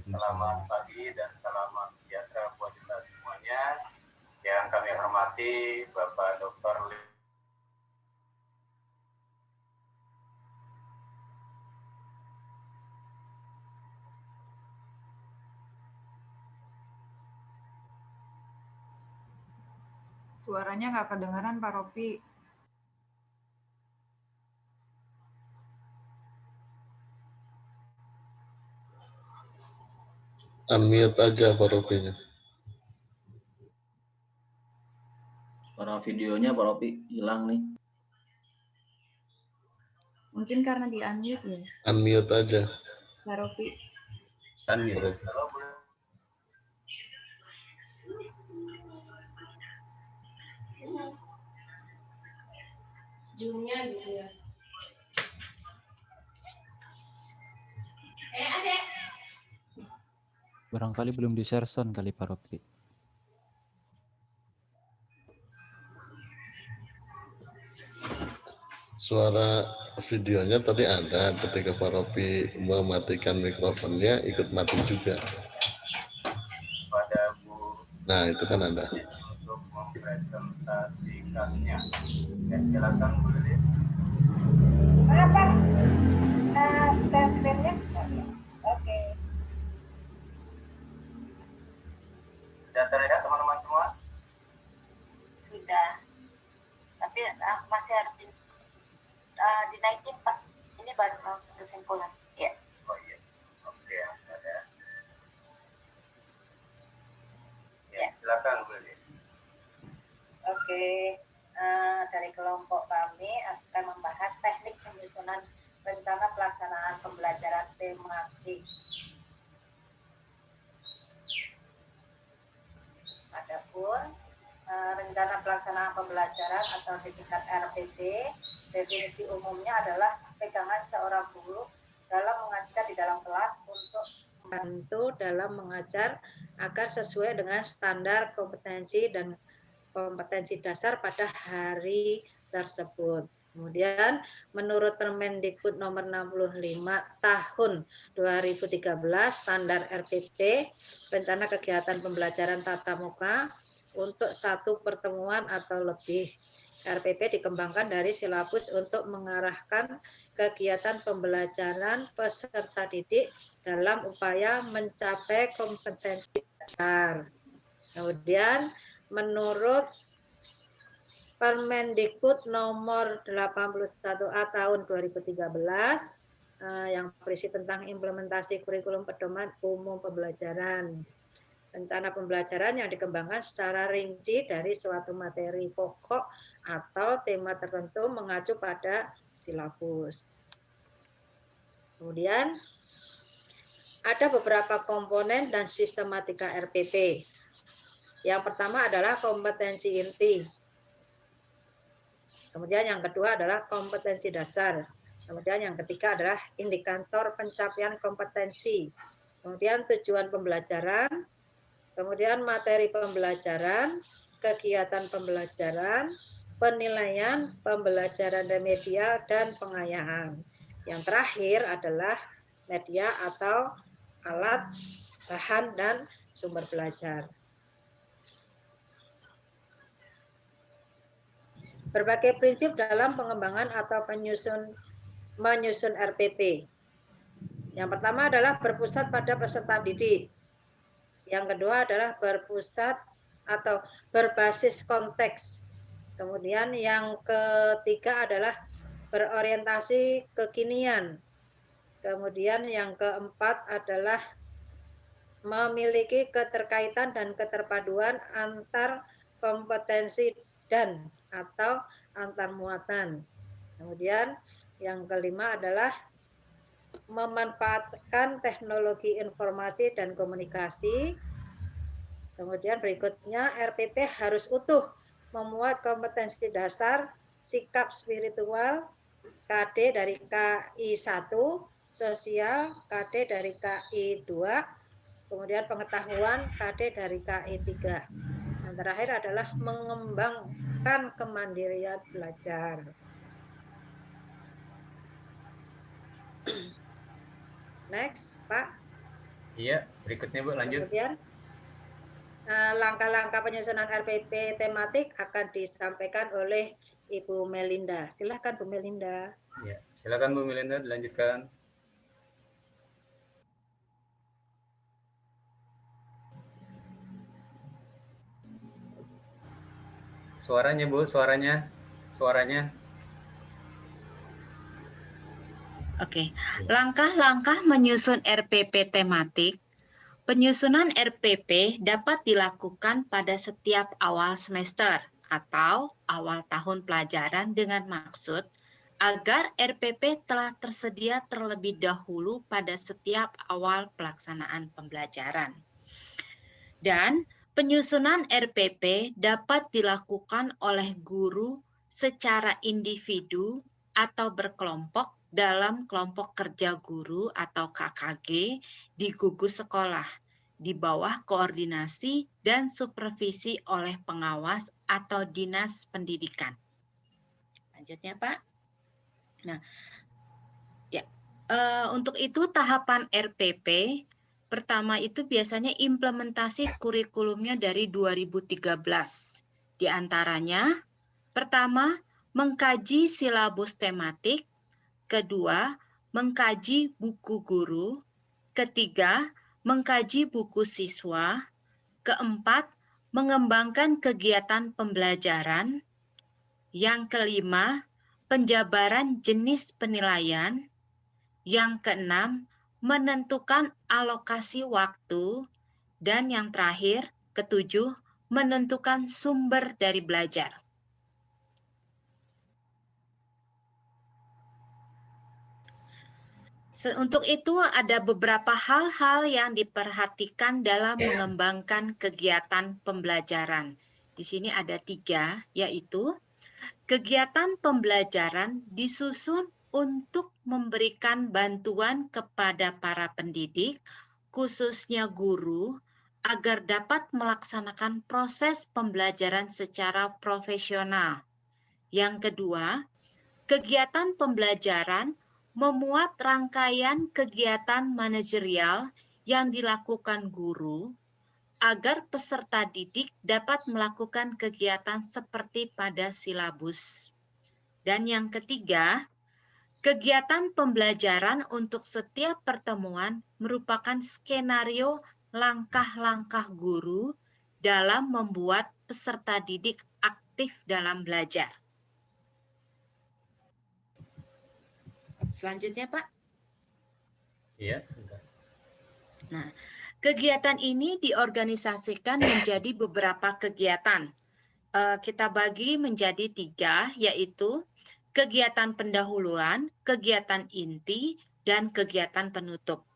Speaker 2: Selamat pagi dan selamat sejahtera buat kita semuanya. Yang kami hormati Bapak Dr.
Speaker 8: Suaranya nggak kedengaran, Pak Ropi.
Speaker 9: Unmute aja Pak Ropinya.
Speaker 10: Suara videonya Pak Ropi hilang nih.
Speaker 1: Mungkin karena di unmute ya.
Speaker 9: Unmute aja.
Speaker 1: Pak Ropi.
Speaker 2: Unmute.
Speaker 1: Zoom-nya gitu ya.
Speaker 3: Barangkali belum di-share sound kali Pak Ropi.
Speaker 9: Suara videonya tadi ada, ketika Pak Ropi mematikan mikrofonnya ikut mati juga.
Speaker 2: Pada Bu.
Speaker 9: Nah, itu kan ada.
Speaker 2: Untuk mempresentasikannya. Ya, silakan Bu Lili.
Speaker 5: Apa? Share screen-nya? Oke.
Speaker 2: Sudah terlihat teman-teman semua?
Speaker 5: Sudah. Tapi masih harus dinaikin Pak. Ini baru mau kesimpulan. Ya.
Speaker 2: Oh iya. Oke, ada. Ya, silakan Bu Lili.
Speaker 5: Oke. Dari kelompok kami akan membahas teknik penyusunan rencana pelaksanaan pembelajaran tematik. Adapun rencana pelaksanaan pembelajaran atau disingkat RPP, definisi umumnya adalah pegangan seorang guru dalam mengajar di dalam kelas untuk membantu dalam mengajar agar sesuai dengan standar kompetensi dan kompetensi dasar pada hari tersebut. Kemudian menurut Permendikbud nomor 65 tahun 2013 standar RPP, rencana kegiatan pembelajaran tatap muka untuk satu pertemuan atau lebih. RPP dikembangkan dari silabus untuk mengarahkan kegiatan pembelajaran peserta didik dalam upaya mencapai kompetensi dasar. Kemudian menurut Permendikbud nomor 81A tahun 2013 yang berisi tentang implementasi kurikulum pedoman umum pembelajaran. Rencana pembelajaran yang dikembangkan secara rinci dari suatu materi pokok atau tema tertentu mengacu pada silabus. Kemudian ada beberapa komponen dan sistematika RPP. Yang pertama adalah kompetensi inti. Kemudian yang kedua adalah kompetensi dasar. Kemudian yang ketiga adalah indikator pencapaian kompetensi. Kemudian tujuan pembelajaran. Kemudian materi pembelajaran, kegiatan pembelajaran, penilaian pembelajaran remedial, dan pengayaan. Yang terakhir adalah media atau alat, bahan, dan sumber belajar. Berbagai prinsip dalam pengembangan atau menyusun RPP. Yang pertama adalah berpusat pada peserta didik. Yang kedua adalah berpusat atau berbasis konteks. Kemudian yang ketiga adalah berorientasi kekinian. Kemudian yang keempat adalah memiliki keterkaitan dan keterpaduan antar kompetensi dan atau antar muatan. Kemudian yang kelima adalah memanfaatkan teknologi informasi dan komunikasi. Kemudian berikutnya RPP harus utuh memuat kompetensi dasar, sikap spiritual, KD dari KI 1, sosial, KD dari KI 2, kemudian pengetahuan, KD dari KI 3. Yang terakhir adalah mengembangkan kemandirian belajar. Next, Pak.
Speaker 2: Iya, berikutnya Bu, lanjut.
Speaker 5: Kemudian langkah-langkah penyusunan RPP tematik akan disampaikan oleh Ibu Melinda. Silakan Bu Melinda.
Speaker 2: Ya, silakan Bu Melinda dilanjutkan. Suaranya Bu, suaranya.
Speaker 11: Oke, langkah-langkah menyusun RPP tematik Penyusunan RPP dapat dilakukan pada setiap awal semester atau awal tahun pelajaran dengan maksud agar RPP telah tersedia terlebih dahulu pada setiap awal pelaksanaan pembelajaran. Dan penyusunan RPP dapat dilakukan oleh guru secara individu atau berkelompok dalam kelompok kerja guru atau KKG di gugus sekolah di bawah koordinasi dan supervisi oleh pengawas atau dinas pendidikan. Lanjutnya, Pak. Nah, ya, untuk itu tahapan RPP pertama itu biasanya implementasi kurikulumnya dari 2013. Di antaranya, pertama, mengkaji silabus tematik, kedua, mengkaji buku guru, ketiga, mengkaji buku siswa, keempat, mengembangkan kegiatan pembelajaran, yang kelima, penjabaran jenis penilaian, yang keenam, menentukan alokasi waktu, dan yang terakhir, ketujuh, menentukan sumber dari belajar. Untuk itu ada beberapa hal-hal yang diperhatikan dalam mengembangkan kegiatan pembelajaran. Di sini ada 3, yaitu kegiatan pembelajaran disusun untuk memberikan bantuan kepada para pendidik, khususnya guru, agar dapat melaksanakan proses pembelajaran secara profesional. Yang kedua, kegiatan pembelajaran memuat rangkaian kegiatan manajerial yang dilakukan guru agar peserta didik dapat melakukan kegiatan seperti pada silabus. Dan yang ketiga, kegiatan pembelajaran untuk setiap pertemuan merupakan skenario langkah-langkah guru dalam membuat peserta didik aktif dalam belajar. Selanjutnya, Pak.
Speaker 2: Iya, sudah.
Speaker 11: Nah, kegiatan ini diorganisasikan menjadi beberapa kegiatan. Kita bagi menjadi 3, yaitu kegiatan pendahuluan, kegiatan inti, dan kegiatan penutup.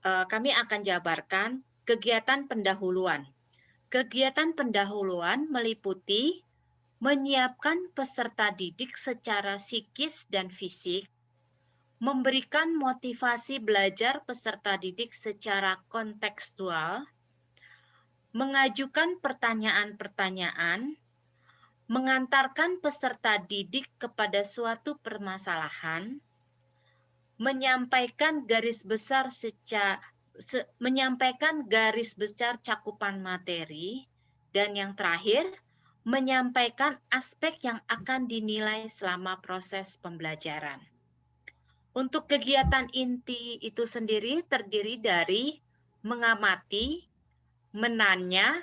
Speaker 11: Kami akan jabarkan kegiatan pendahuluan. Kegiatan pendahuluan meliputi menyiapkan peserta didik secara psikis dan fisik, memberikan motivasi belajar peserta didik secara kontekstual, mengajukan pertanyaan-pertanyaan, mengantarkan peserta didik kepada suatu permasalahan, menyampaikan garis besar cakupan materi, dan yang terakhir, menyampaikan aspek yang akan dinilai selama proses pembelajaran. Untuk kegiatan inti itu sendiri terdiri dari mengamati, menanya,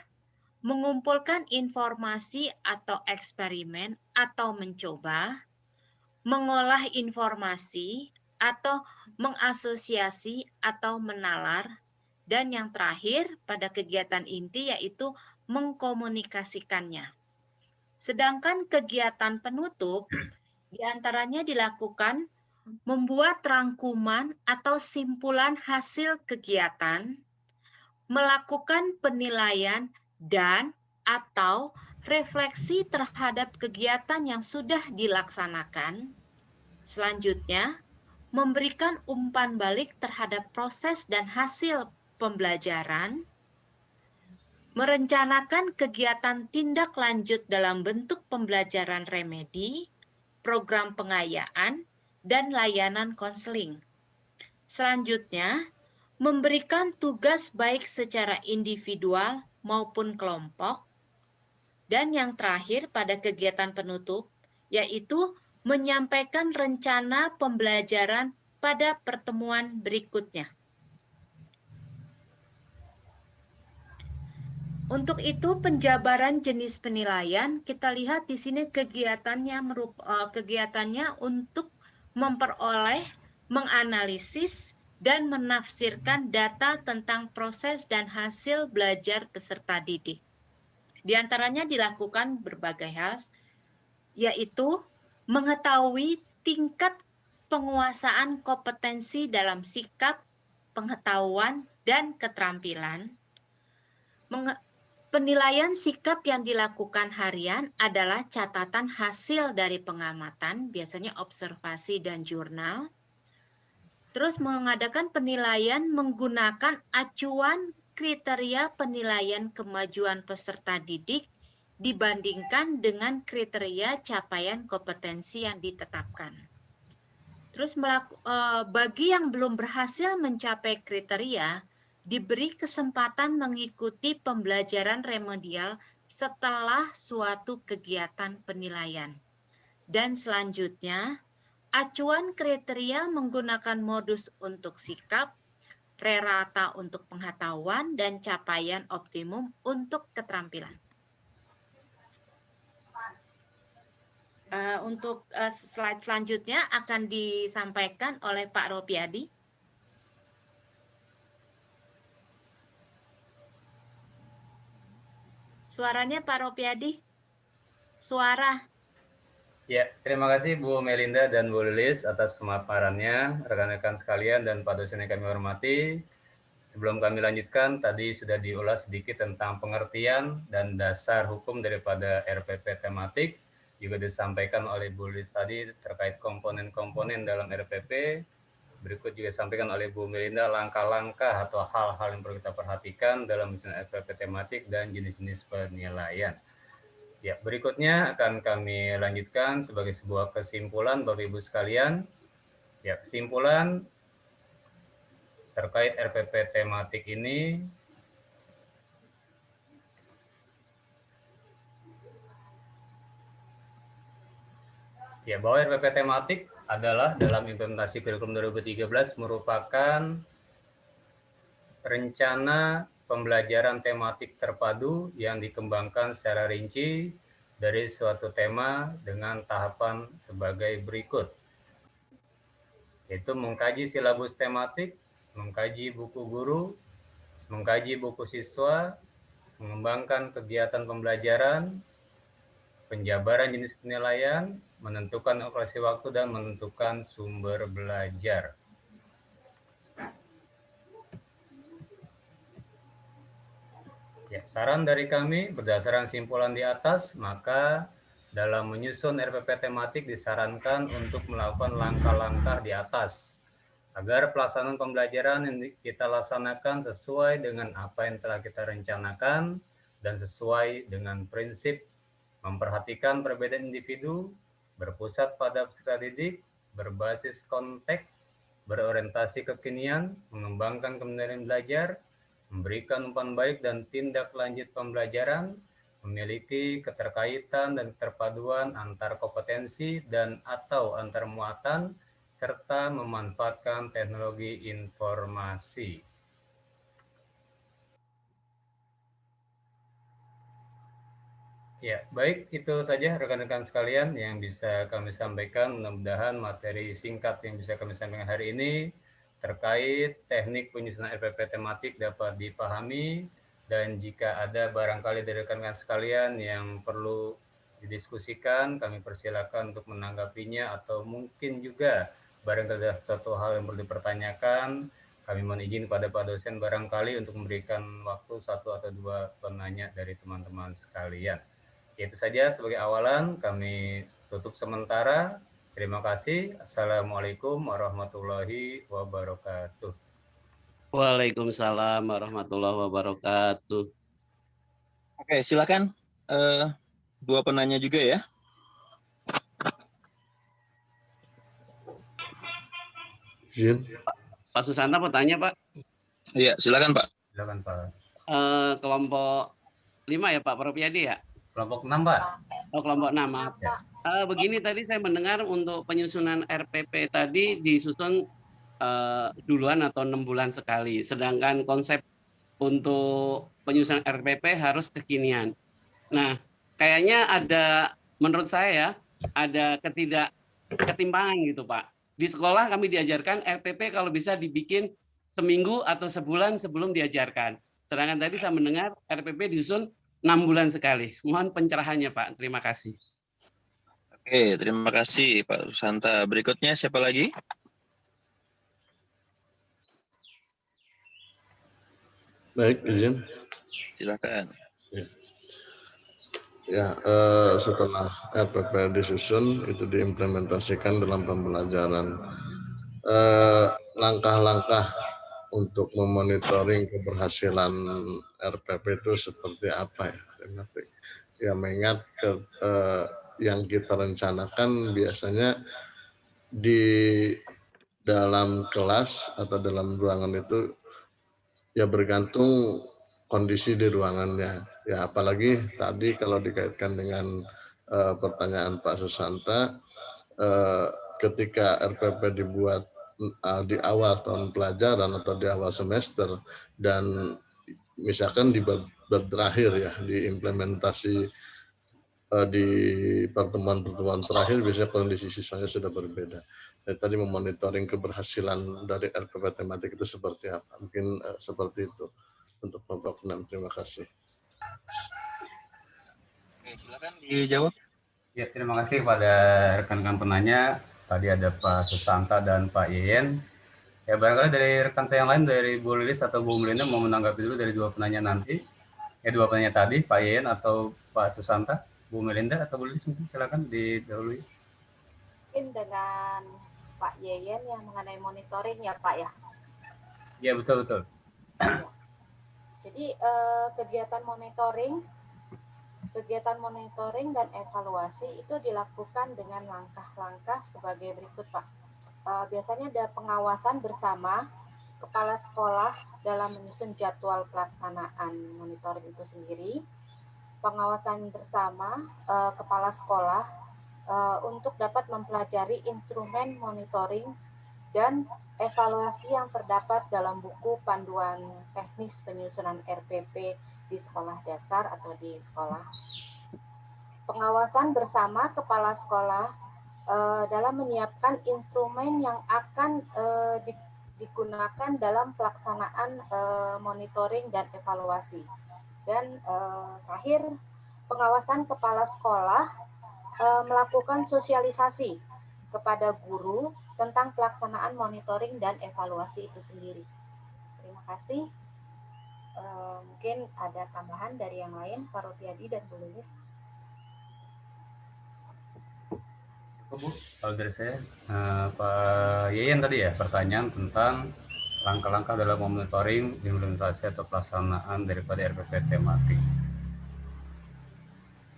Speaker 11: mengumpulkan informasi atau eksperimen atau mencoba, mengolah informasi atau mengasosiasi atau menalar, dan yang terakhir pada kegiatan inti yaitu mengkomunikasikannya. Sedangkan kegiatan penutup diantaranya dilakukan membuat rangkuman atau simpulan hasil kegiatan, melakukan penilaian dan atau refleksi terhadap kegiatan yang sudah dilaksanakan. Selanjutnya, memberikan umpan balik terhadap proses dan hasil pembelajaran, merencanakan kegiatan tindak lanjut dalam bentuk pembelajaran remedi, program pengayaan, dan layanan konseling. Selanjutnya, memberikan tugas baik secara individual maupun kelompok. Dan yang terakhir pada kegiatan penutup, yaitu menyampaikan rencana pembelajaran pada pertemuan berikutnya. Untuk itu penjabaran jenis penilaian, kita lihat di sini kegiatannya untuk memperoleh, menganalisis, dan menafsirkan data tentang proses dan hasil belajar peserta didik. Di antaranya dilakukan berbagai hal, yaitu mengetahui tingkat penguasaan kompetensi dalam sikap, pengetahuan, dan keterampilan. Penilaian sikap yang dilakukan harian adalah catatan hasil dari pengamatan, biasanya observasi dan jurnal. Terus mengadakan penilaian menggunakan acuan kriteria penilaian kemajuan peserta didik dibandingkan dengan kriteria capaian kompetensi yang ditetapkan. Terus bagi yang belum berhasil mencapai kriteria, diberi kesempatan mengikuti pembelajaran remedial setelah suatu kegiatan penilaian. Dan selanjutnya, acuan kriteria menggunakan modus untuk sikap, rata untuk pengetahuan, dan capaian optimum untuk keterampilan. Untuk slide selanjutnya akan disampaikan oleh Pak Ropiadi. Suaranya Pak Ropiadi. Suara.
Speaker 2: Ya, terima kasih Bu Melinda dan Bu Lilis atas pemaparannya, rekan-rekan sekalian dan Pak dosen yang kami hormati. Sebelum kami lanjutkan, tadi sudah diulas sedikit tentang pengertian dan dasar hukum daripada RPP tematik. Juga disampaikan oleh Bu Lilis tadi terkait komponen-komponen dalam RPP. Berikut juga disampaikan oleh Bu Melinda langkah-langkah atau hal-hal yang perlu kita perhatikan dalam menyusun RPP tematik dan jenis-jenis penilaian. Ya, berikutnya akan kami lanjutkan sebagai sebuah kesimpulan Bapak Ibu sekalian. Ya, kesimpulan terkait RPP tematik ini ya, bahwa RPP tematik adalah dalam implementasi kurikulum 2013 merupakan rencana pembelajaran tematik terpadu yang dikembangkan secara rinci dari suatu tema dengan tahapan sebagai berikut, yaitu mengkaji silabus tematik, mengkaji buku guru, mengkaji buku siswa, mengembangkan kegiatan pembelajaran, penjabaran jenis penilaian, menentukan alokasi waktu, dan menentukan sumber belajar. Ya, saran dari kami berdasarkan simpulan di atas, maka dalam menyusun RPP tematik disarankan untuk melakukan langkah-langkah di atas agar pelaksanaan pembelajaran yang kita laksanakan sesuai dengan apa yang telah kita rencanakan dan sesuai dengan prinsip memperhatikan perbedaan individu, berpusat pada peserta didik, berbasis konteks, berorientasi kekinian, mengembangkan kemandirian belajar, memberikan umpan baik dan tindak lanjut pembelajaran, memiliki keterkaitan dan keterpaduan antar kompetensi dan atau antar muatan, serta memanfaatkan teknologi informasi. Ya, baik, itu saja rekan-rekan sekalian yang bisa kami sampaikan. Mudah-mudahan materi singkat yang bisa kami sampaikan hari ini terkait teknik penyusunan RPP tematik dapat dipahami, dan jika ada barangkali dari rekan-rekan sekalian yang perlu didiskusikan, kami persilakan untuk menanggapinya, atau mungkin juga barangkali ada suatu hal yang perlu dipertanyakan, kami mohon izin kepada Pak dosen barangkali untuk memberikan waktu 1 atau 2 penanya dari teman-teman sekalian. Itu saja sebagai awalan, kami tutup sementara. Terima kasih. Assalamualaikum warahmatullahi wabarakatuh.
Speaker 12: Waalaikumsalam warahmatullahi wabarakatuh.
Speaker 6: Oke, silakan 2 penanya juga ya.
Speaker 12: Pak Susanta mau tanya, Pak?
Speaker 6: Iya, silakan Pak.
Speaker 2: Silakan Pak.
Speaker 12: Kelompok 5 ya Pak Ropiadi ya?
Speaker 2: Kelompok 6 Pak.
Speaker 12: Oh, kelompok 6, maaf. Ya. Begini, tadi saya mendengar untuk penyusunan RPP tadi disusun duluan atau 6 bulan sekali, sedangkan konsep untuk penyusunan RPP harus kekinian. Nah, kayaknya ada, menurut saya ada ketimpangan gitu Pak. Di sekolah kami diajarkan RPP kalau bisa dibikin seminggu atau sebulan sebelum diajarkan. Sedangkan tadi saya mendengar RPP disusun 6 bulan sekali. Mohon pencerahannya Pak. Terima kasih.
Speaker 6: Oke, terima kasih Pak Susanta. Berikutnya siapa lagi?
Speaker 9: Baik, izin.
Speaker 6: Silakan.
Speaker 9: Ya, setelah RPP disusun, itu diimplementasikan dalam pembelajaran. Langkah-langkah untuk memonitoring keberhasilan RPP itu seperti apa ya? Ya, mengingat yang kita rencanakan biasanya di dalam kelas atau dalam ruangan itu ya bergantung kondisi di ruangannya. Ya, apalagi tadi kalau dikaitkan dengan pertanyaan Pak Susanta, ketika RPP dibuat di awal tahun pelajaran atau di awal semester dan misalkan di berakhir ya di implementasi di pertemuan-pertemuan terakhir biasanya kondisi siswanya sudah berbeda. Tadi memonitoring keberhasilan dari RPP tematik itu seperti apa? Mungkin seperti itu untuk Bapak 6. Terima kasih.
Speaker 6: Oke, silakan dijawab.
Speaker 2: Ya, terima kasih kepada rekan-rekan penanya. Tadi ada Pak Susanta dan Pak Yeyen. Ya, barangkali dari rekan saya yang lain, dari Bu Lilis atau Bu Melinda mau menanggapi dulu dari dua penanya nanti. Ya, dua penanya tadi, Pak Yeyen atau Pak Susanta. Bu Melinda atau Bu Lilis, silakan didahului.
Speaker 11: Mungkin dengan Pak Yeyen yang mengenai monitoring ya Pak ya.
Speaker 2: Ya, betul.
Speaker 11: Jadi kegiatan monitoring dan evaluasi itu dilakukan dengan langkah-langkah sebagai berikut Pak. Biasanya ada pengawasan bersama kepala sekolah dalam menyusun jadwal pelaksanaan monitoring itu sendiri. Pengawasan bersama kepala sekolah untuk dapat mempelajari instrumen monitoring dan evaluasi yang terdapat dalam buku panduan teknis penyusunan RPP di sekolah dasar atau di sekolah. Pengawasan bersama kepala sekolah dalam menyiapkan instrumen yang akan digunakan dalam pelaksanaan monitoring dan evaluasi. Dan terakhir, pengawasan kepala sekolah melakukan sosialisasi kepada guru tentang pelaksanaan monitoring dan evaluasi itu sendiri. Terima kasih. Mungkin ada tambahan dari yang lain, Pak Ropiadi dan Bu Lilis.
Speaker 2: Bu, kalau dari saya, Pak Yeyen tadi ya, pertanyaan tentang langkah-langkah dalam monitoring, implementasi atau pelaksanaan daripada RPP tematik.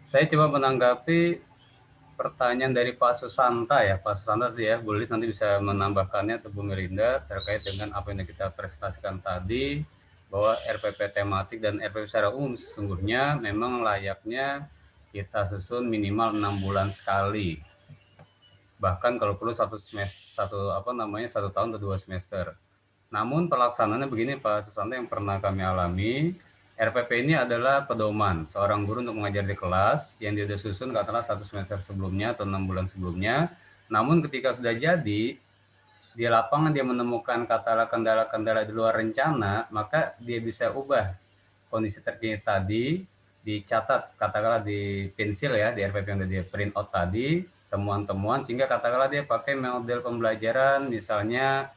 Speaker 2: Saya coba menanggapi pertanyaan dari Pak Susanta ya, Pak Susanta tadi ya, Bu Lilis nanti bisa menambahkannya atau Bu Melinda terkait dengan apa yang kita presentasikan tadi, bahwa RPP tematik dan RPP secara umum sesungguhnya memang layaknya kita susun minimal 6 bulan sekali. Bahkan kalau perlu satu tahun atau 2 semester. Namun pelaksanaannya begini Pak Susanta, yang pernah kami alami, RPP ini adalah pedoman seorang guru untuk mengajar di kelas yang dia sudah susun katakanlah 1 semester sebelumnya atau 6 bulan sebelumnya. Namun ketika sudah jadi, di lapangan dia menemukan katakanlah kendala-kendala di luar rencana, maka dia bisa ubah kondisi terkini tadi, dicatat katakanlah di pensil ya, di RPP yang sudah dia print out tadi, temuan-temuan, sehingga katakanlah dia pakai model pembelajaran misalnya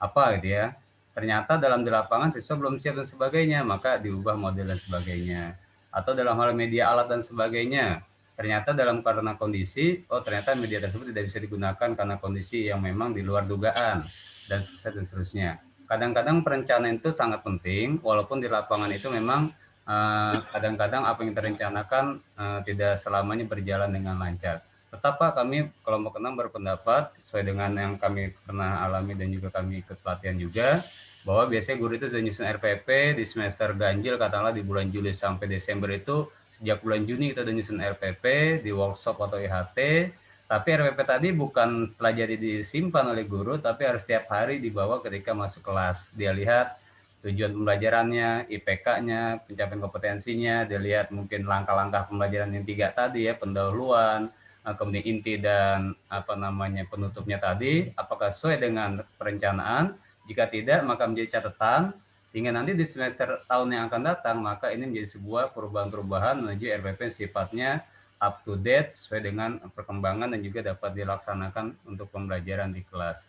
Speaker 2: apa gitu ya, ternyata dalam di lapangan siswa belum siap dan sebagainya, maka diubah model dan sebagainya. Atau dalam hal media alat dan sebagainya, ternyata dalam karena kondisi, ternyata media tersebut tidak bisa digunakan karena kondisi yang memang di luar dugaan, dan seterusnya. Kadang-kadang perencanaan itu sangat penting, walaupun di lapangan itu memang kadang-kadang apa yang terencanakan tidak selamanya berjalan dengan lancar. Tetap Pak, kami kelompok 6 berpendapat sesuai dengan yang kami pernah alami dan juga kami ikut pelatihan juga, bahwa biasanya guru itu sudah nyusun RPP di semester ganjil, katakanlah di bulan Juli sampai Desember itu, sejak bulan Juni kita sudah nyusun RPP di workshop atau IHT, tapi RPP tadi bukan setelah jadi disimpan oleh guru, tapi harus setiap hari dibawa ketika masuk kelas. Dia lihat tujuan pembelajarannya, IPK-nya, pencapaian kompetensinya, dia lihat mungkin langkah-langkah pembelajaran yang 3 tadi ya, pendahuluan, kemudian inti dan penutupnya tadi, apakah sesuai dengan perencanaan? Jika tidak, maka menjadi catatan, sehingga nanti di semester tahun yang akan datang, maka ini menjadi sebuah perubahan-perubahan menuju RPP sifatnya up to date, sesuai dengan perkembangan dan juga dapat dilaksanakan untuk pembelajaran di kelas.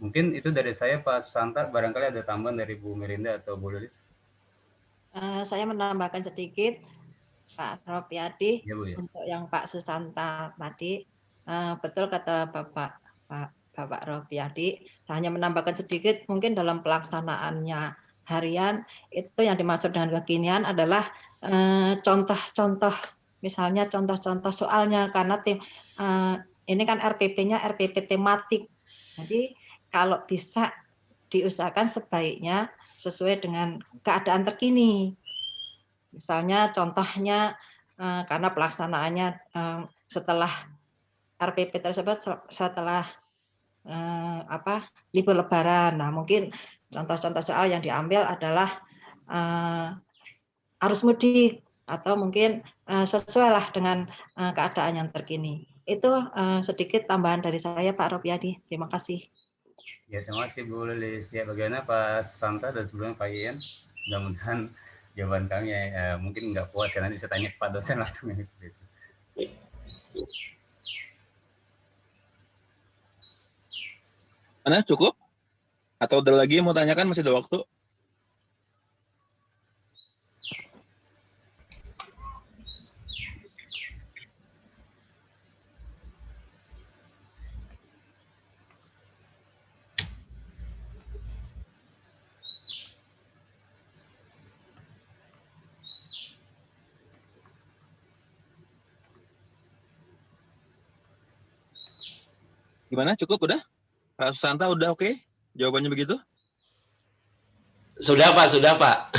Speaker 2: Mungkin itu dari saya, Pak Santa. Barangkali ada tambahan dari Bu Melinda atau Bu Lilis.
Speaker 5: Saya menambahkan sedikit, Pak Ropiadi,
Speaker 2: Ya, Bu, ya.
Speaker 5: untuk yang Pak Susanta tadi. Betul kata Bapak Ropiadi, hanya menambahkan sedikit, mungkin dalam pelaksanaannya harian, itu yang dimaksud dengan kekinian adalah contoh-contoh, misalnya contoh-contoh soalnya, karena ini kan RPP-nya RPP tematik. Jadi kalau bisa diusahakan sebaiknya sesuai dengan keadaan terkini. Misalnya contohnya karena pelaksanaannya setelah RPP tersebut setelah libur Lebaran. Nah, mungkin contoh-contoh soal yang diambil adalah arus mudik atau mungkin sesuai lah dengan keadaan yang terkini. Itu sedikit tambahan dari saya, Pak Ropiadi. Terima kasih.
Speaker 2: Ya, terima kasih Bu Lilis. Ya, bagaimana Pak Santa dan sebelumnya Pak Ian? Mudah-mudahan jawaban kami mungkin nggak puas ya, nanti saya tanya Pak dosen langsung.
Speaker 6: Mana cukup? Atau ada lagi yang mau tanyakan, masih ada waktu? Gimana? Cukup udah? Pak Susanta udah oke? Jawabannya begitu?
Speaker 12: Sudah Pak, sudah Pak.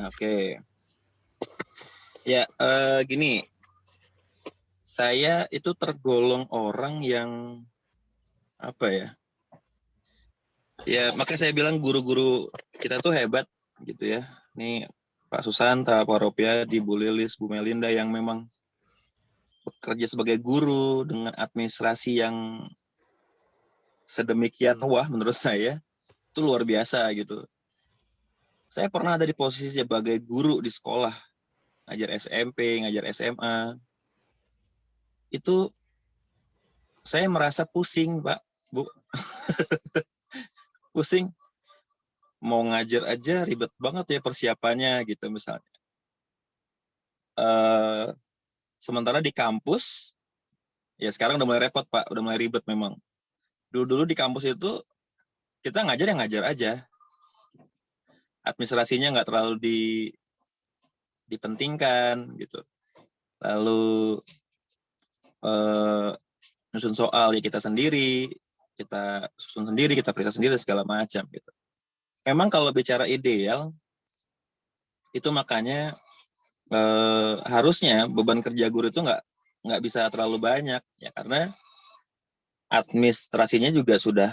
Speaker 6: Oke. Ya, gini. Saya itu tergolong orang yang apa ya? Ya, makanya saya bilang guru-guru kita tuh hebat gitu ya. Nih Pak Susanta, Pak Ropiadi, Bu Lilis, Bu Melinda yang memang bekerja sebagai guru dengan administrasi yang sedemikian wah menurut saya, itu luar biasa gitu. Saya pernah ada di posisi sebagai guru di sekolah, ngajar SMP, ngajar SMA. Itu saya merasa pusing, Pak, Bu. Pusing. Mau ngajar aja ribet banget ya persiapannya gitu misalnya. Sementara di kampus, ya sekarang udah mulai repot, Pak. Udah mulai ribet memang. Dulu-dulu di kampus itu kita ngajar yang ngajar aja. Administrasinya nggak terlalu dipentingkan gitu. Lalu nyusun soal ya kita sendiri, kita susun sendiri, kita periksa sendiri segala macam gitu. Memang kalau bicara ideal itu makanya harusnya beban kerja guru itu nggak bisa terlalu banyak ya, karena administrasinya juga sudah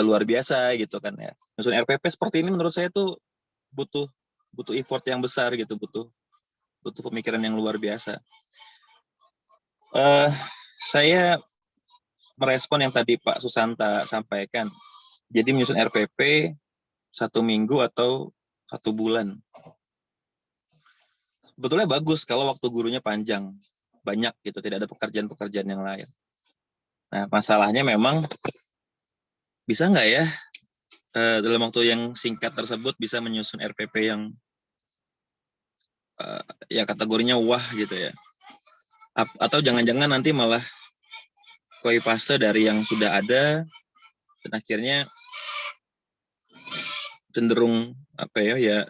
Speaker 6: luar biasa gitu kan ya. Nyusun RPP seperti ini menurut saya tuh butuh effort yang besar gitu, butuh pemikiran yang luar biasa. Saya merespon yang tadi Pak Susanta sampaikan. Jadi menyusun RPP 1 minggu atau 1 bulan. Sebetulnya bagus kalau waktu gurunya panjang, banyak gitu, tidak ada pekerjaan-pekerjaan yang lain. Nah, masalahnya memang bisa nggak ya dalam waktu yang singkat tersebut bisa menyusun RPP yang ya kategorinya wah gitu ya. Atau jangan-jangan nanti malah copy paste dari yang sudah ada dan akhirnya cenderung apa ya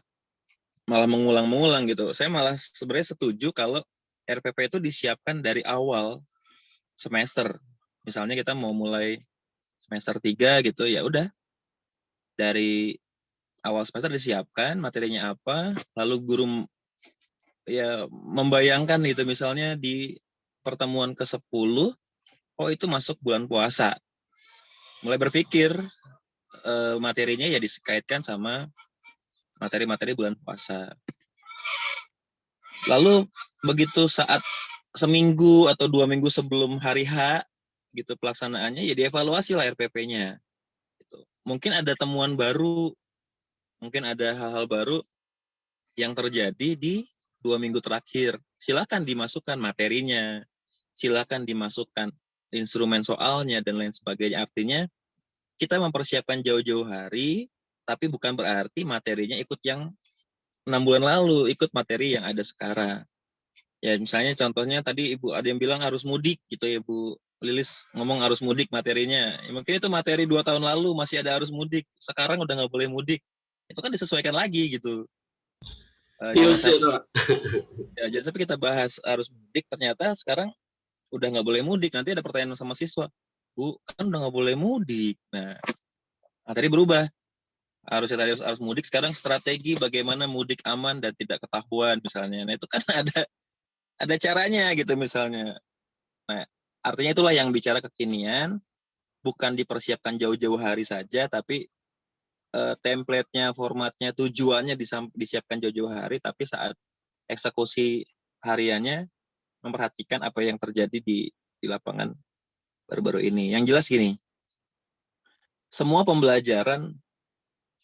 Speaker 6: malah mengulang-mengulang gitu. Saya malah sebenarnya setuju kalau RPP itu disiapkan dari awal semester. Misalnya kita mau mulai semester 3 gitu, ya udah dari awal semester disiapkan materinya apa, lalu guru ya membayangkan gitu, misalnya di pertemuan ke-10 itu masuk bulan puasa. Mulai berpikir materinya ya dikaitkan sama materi-materi bulan puasa. Lalu begitu saat seminggu atau 2 minggu sebelum hari H gitu pelaksanaannya, ya dievaluasi lah RPP-nya. Gitu. Mungkin ada temuan baru, mungkin ada hal-hal baru yang terjadi di 2 minggu terakhir. Silakan dimasukkan materinya, silakan dimasukkan instrumen soalnya dan lain sebagainya. Artinya kita mempersiapkan jauh-jauh hari, tapi bukan berarti materinya ikut yang 6 bulan lalu, ikut materi yang ada sekarang. Ya misalnya contohnya tadi Ibu ada yang bilang harus mudik gitu ya, Bu Lilis ngomong harus mudik materinya. Ya, mungkin itu materi 2 tahun lalu masih ada harus mudik, sekarang udah nggak boleh mudik. Itu kan disesuaikan lagi gitu. Jangan sampai kita bahas harus mudik, ternyata sekarang udah nggak boleh mudik. Nanti ada pertanyaan sama siswa, Bu kan udah nggak boleh mudik. Nah materi berubah. Harusnya tadi harus mudik, sekarang strategi bagaimana mudik aman dan tidak ketahuan misalnya. Nah itu kan ada caranya gitu misalnya. Nah, artinya itulah yang bicara kekinian, bukan dipersiapkan jauh-jauh hari saja, tapi template-nya, formatnya, tujuannya disiapkan jauh-jauh hari, tapi saat eksekusi hariannya memperhatikan apa yang terjadi di lapangan baru-baru ini. Yang jelas gini, semua pembelajaran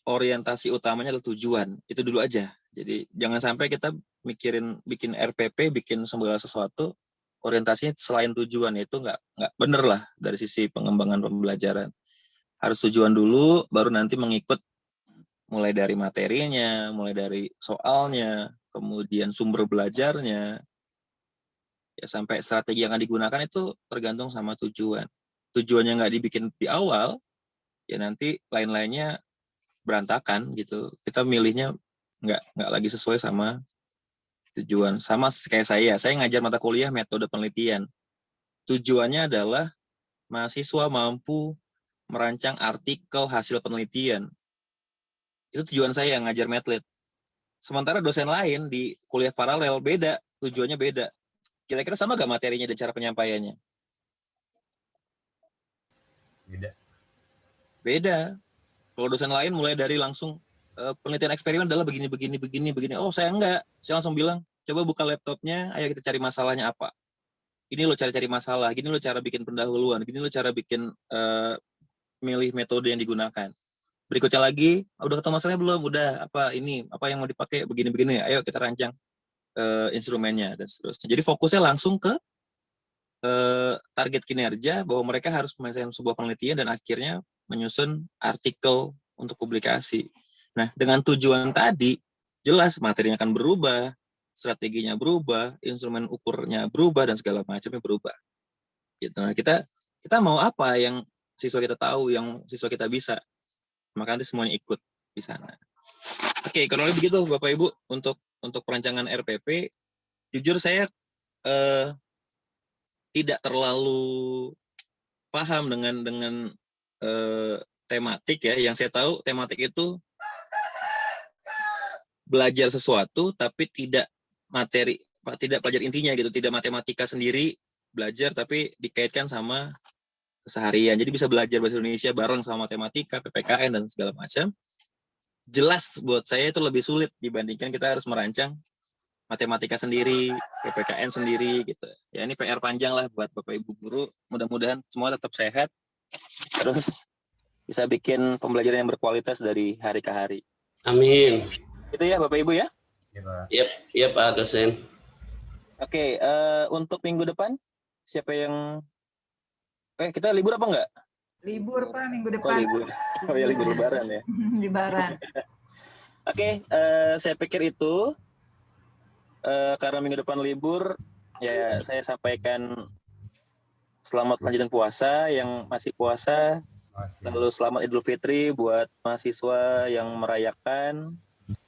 Speaker 6: orientasi utamanya adalah tujuan, itu dulu aja. Jadi jangan sampai kita bikin RPP, bikin segala sesuatu orientasinya selain tujuan, itu nggak bener lah dari sisi pengembangan pembelajaran. Harus tujuan dulu, baru nanti mengikut mulai dari materinya, mulai dari soalnya, kemudian sumber belajarnya, ya sampai strategi yang akan digunakan itu tergantung sama tujuan. Tujuannya nggak dibikin di awal, ya nanti lain-lainnya berantakan gitu. Kita milihnya nggak lagi sesuai sama tujuan. Sama kayak saya ngajar mata kuliah metode penelitian. Tujuannya adalah mahasiswa mampu merancang artikel hasil penelitian. Itu tujuan saya ngajar Medlit. Sementara dosen lain di kuliah paralel beda, tujuannya beda. Kira-kira sama gak materinya dan cara penyampaiannya? Beda. Kalau dosen lain mulai dari langsung penelitian eksperimen adalah begini. Oh saya enggak, saya langsung bilang, coba buka laptopnya, ayo kita cari masalahnya apa. Ini lo cara cari masalah, gini lo cara bikin pendahuluan, gini lo cara bikin milih metode yang digunakan. Berikutnya lagi, udah ketemu masalahnya belum? Udah, apa yang mau dipakai, begini, ayo kita rancang instrumennya dan seterusnya. Jadi fokusnya langsung ke target kinerja, bahwa mereka harus menyelesaikan sebuah penelitian dan akhirnya menyusun artikel untuk publikasi. Nah, dengan tujuan tadi, jelas materinya akan berubah, strateginya berubah, instrumen ukurnya berubah, dan segala macamnya berubah. Gitu. Nah, kita mau apa yang siswa kita tahu, yang siswa kita bisa, maka nanti semuanya ikut di sana. Oke, kurang lebih begitu Bapak Ibu untuk perancangan RPP. Jujur saya tidak terlalu paham dengan tematik ya. Yang saya tahu tematik itu belajar sesuatu tapi tidak belajar intinya gitu, tidak matematika sendiri belajar tapi dikaitkan sama keseharian. Jadi bisa belajar bahasa Indonesia bareng sama matematika, PPKN dan segala macam. Jelas buat saya itu lebih sulit dibandingkan kita harus merancang matematika sendiri, PPKN sendiri gitu. Ya ini PR panjang lah buat Bapak Ibu guru. Mudah-mudahan semua tetap sehat. Terus bisa bikin pembelajaran yang berkualitas dari hari ke hari.
Speaker 12: Amin.
Speaker 6: Itu ya Bapak Ibu ya?
Speaker 12: Iya Pak dosen.
Speaker 6: Oke, untuk minggu depan siapa yang kita libur apa enggak?
Speaker 8: Libur Pak minggu depan.
Speaker 6: Libur. Ya libur lebaran ya.
Speaker 8: Lebaran.
Speaker 6: Oke, saya pikir itu karena minggu depan libur, ya saya sampaikan selamat lanjutan puasa yang masih puasa, lalu selamat Idul Fitri buat mahasiswa yang merayakan.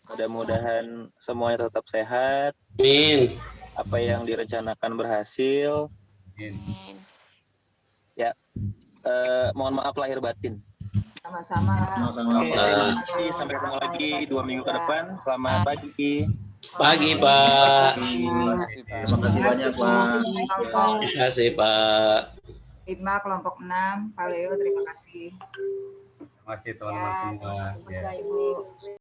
Speaker 6: Mudah-mudahan semuanya tetap sehat.
Speaker 12: Amin.
Speaker 6: Apa yang direncanakan berhasil.
Speaker 12: Amin.
Speaker 6: Ya, mohon maaf lahir batin.
Speaker 8: Sama-sama.
Speaker 6: Oke, terima kasih. Sampai ketemu lagi 2 minggu ke depan. Selamat pagi.
Speaker 12: Pagi Pak.
Speaker 10: Terima kasih banyak Pak.
Speaker 12: Terima kasih Pak.
Speaker 8: Ibma kelompok 6, Pak Leo terima kasih.
Speaker 2: Terima kasih teman-teman semua.
Speaker 11: Ibu.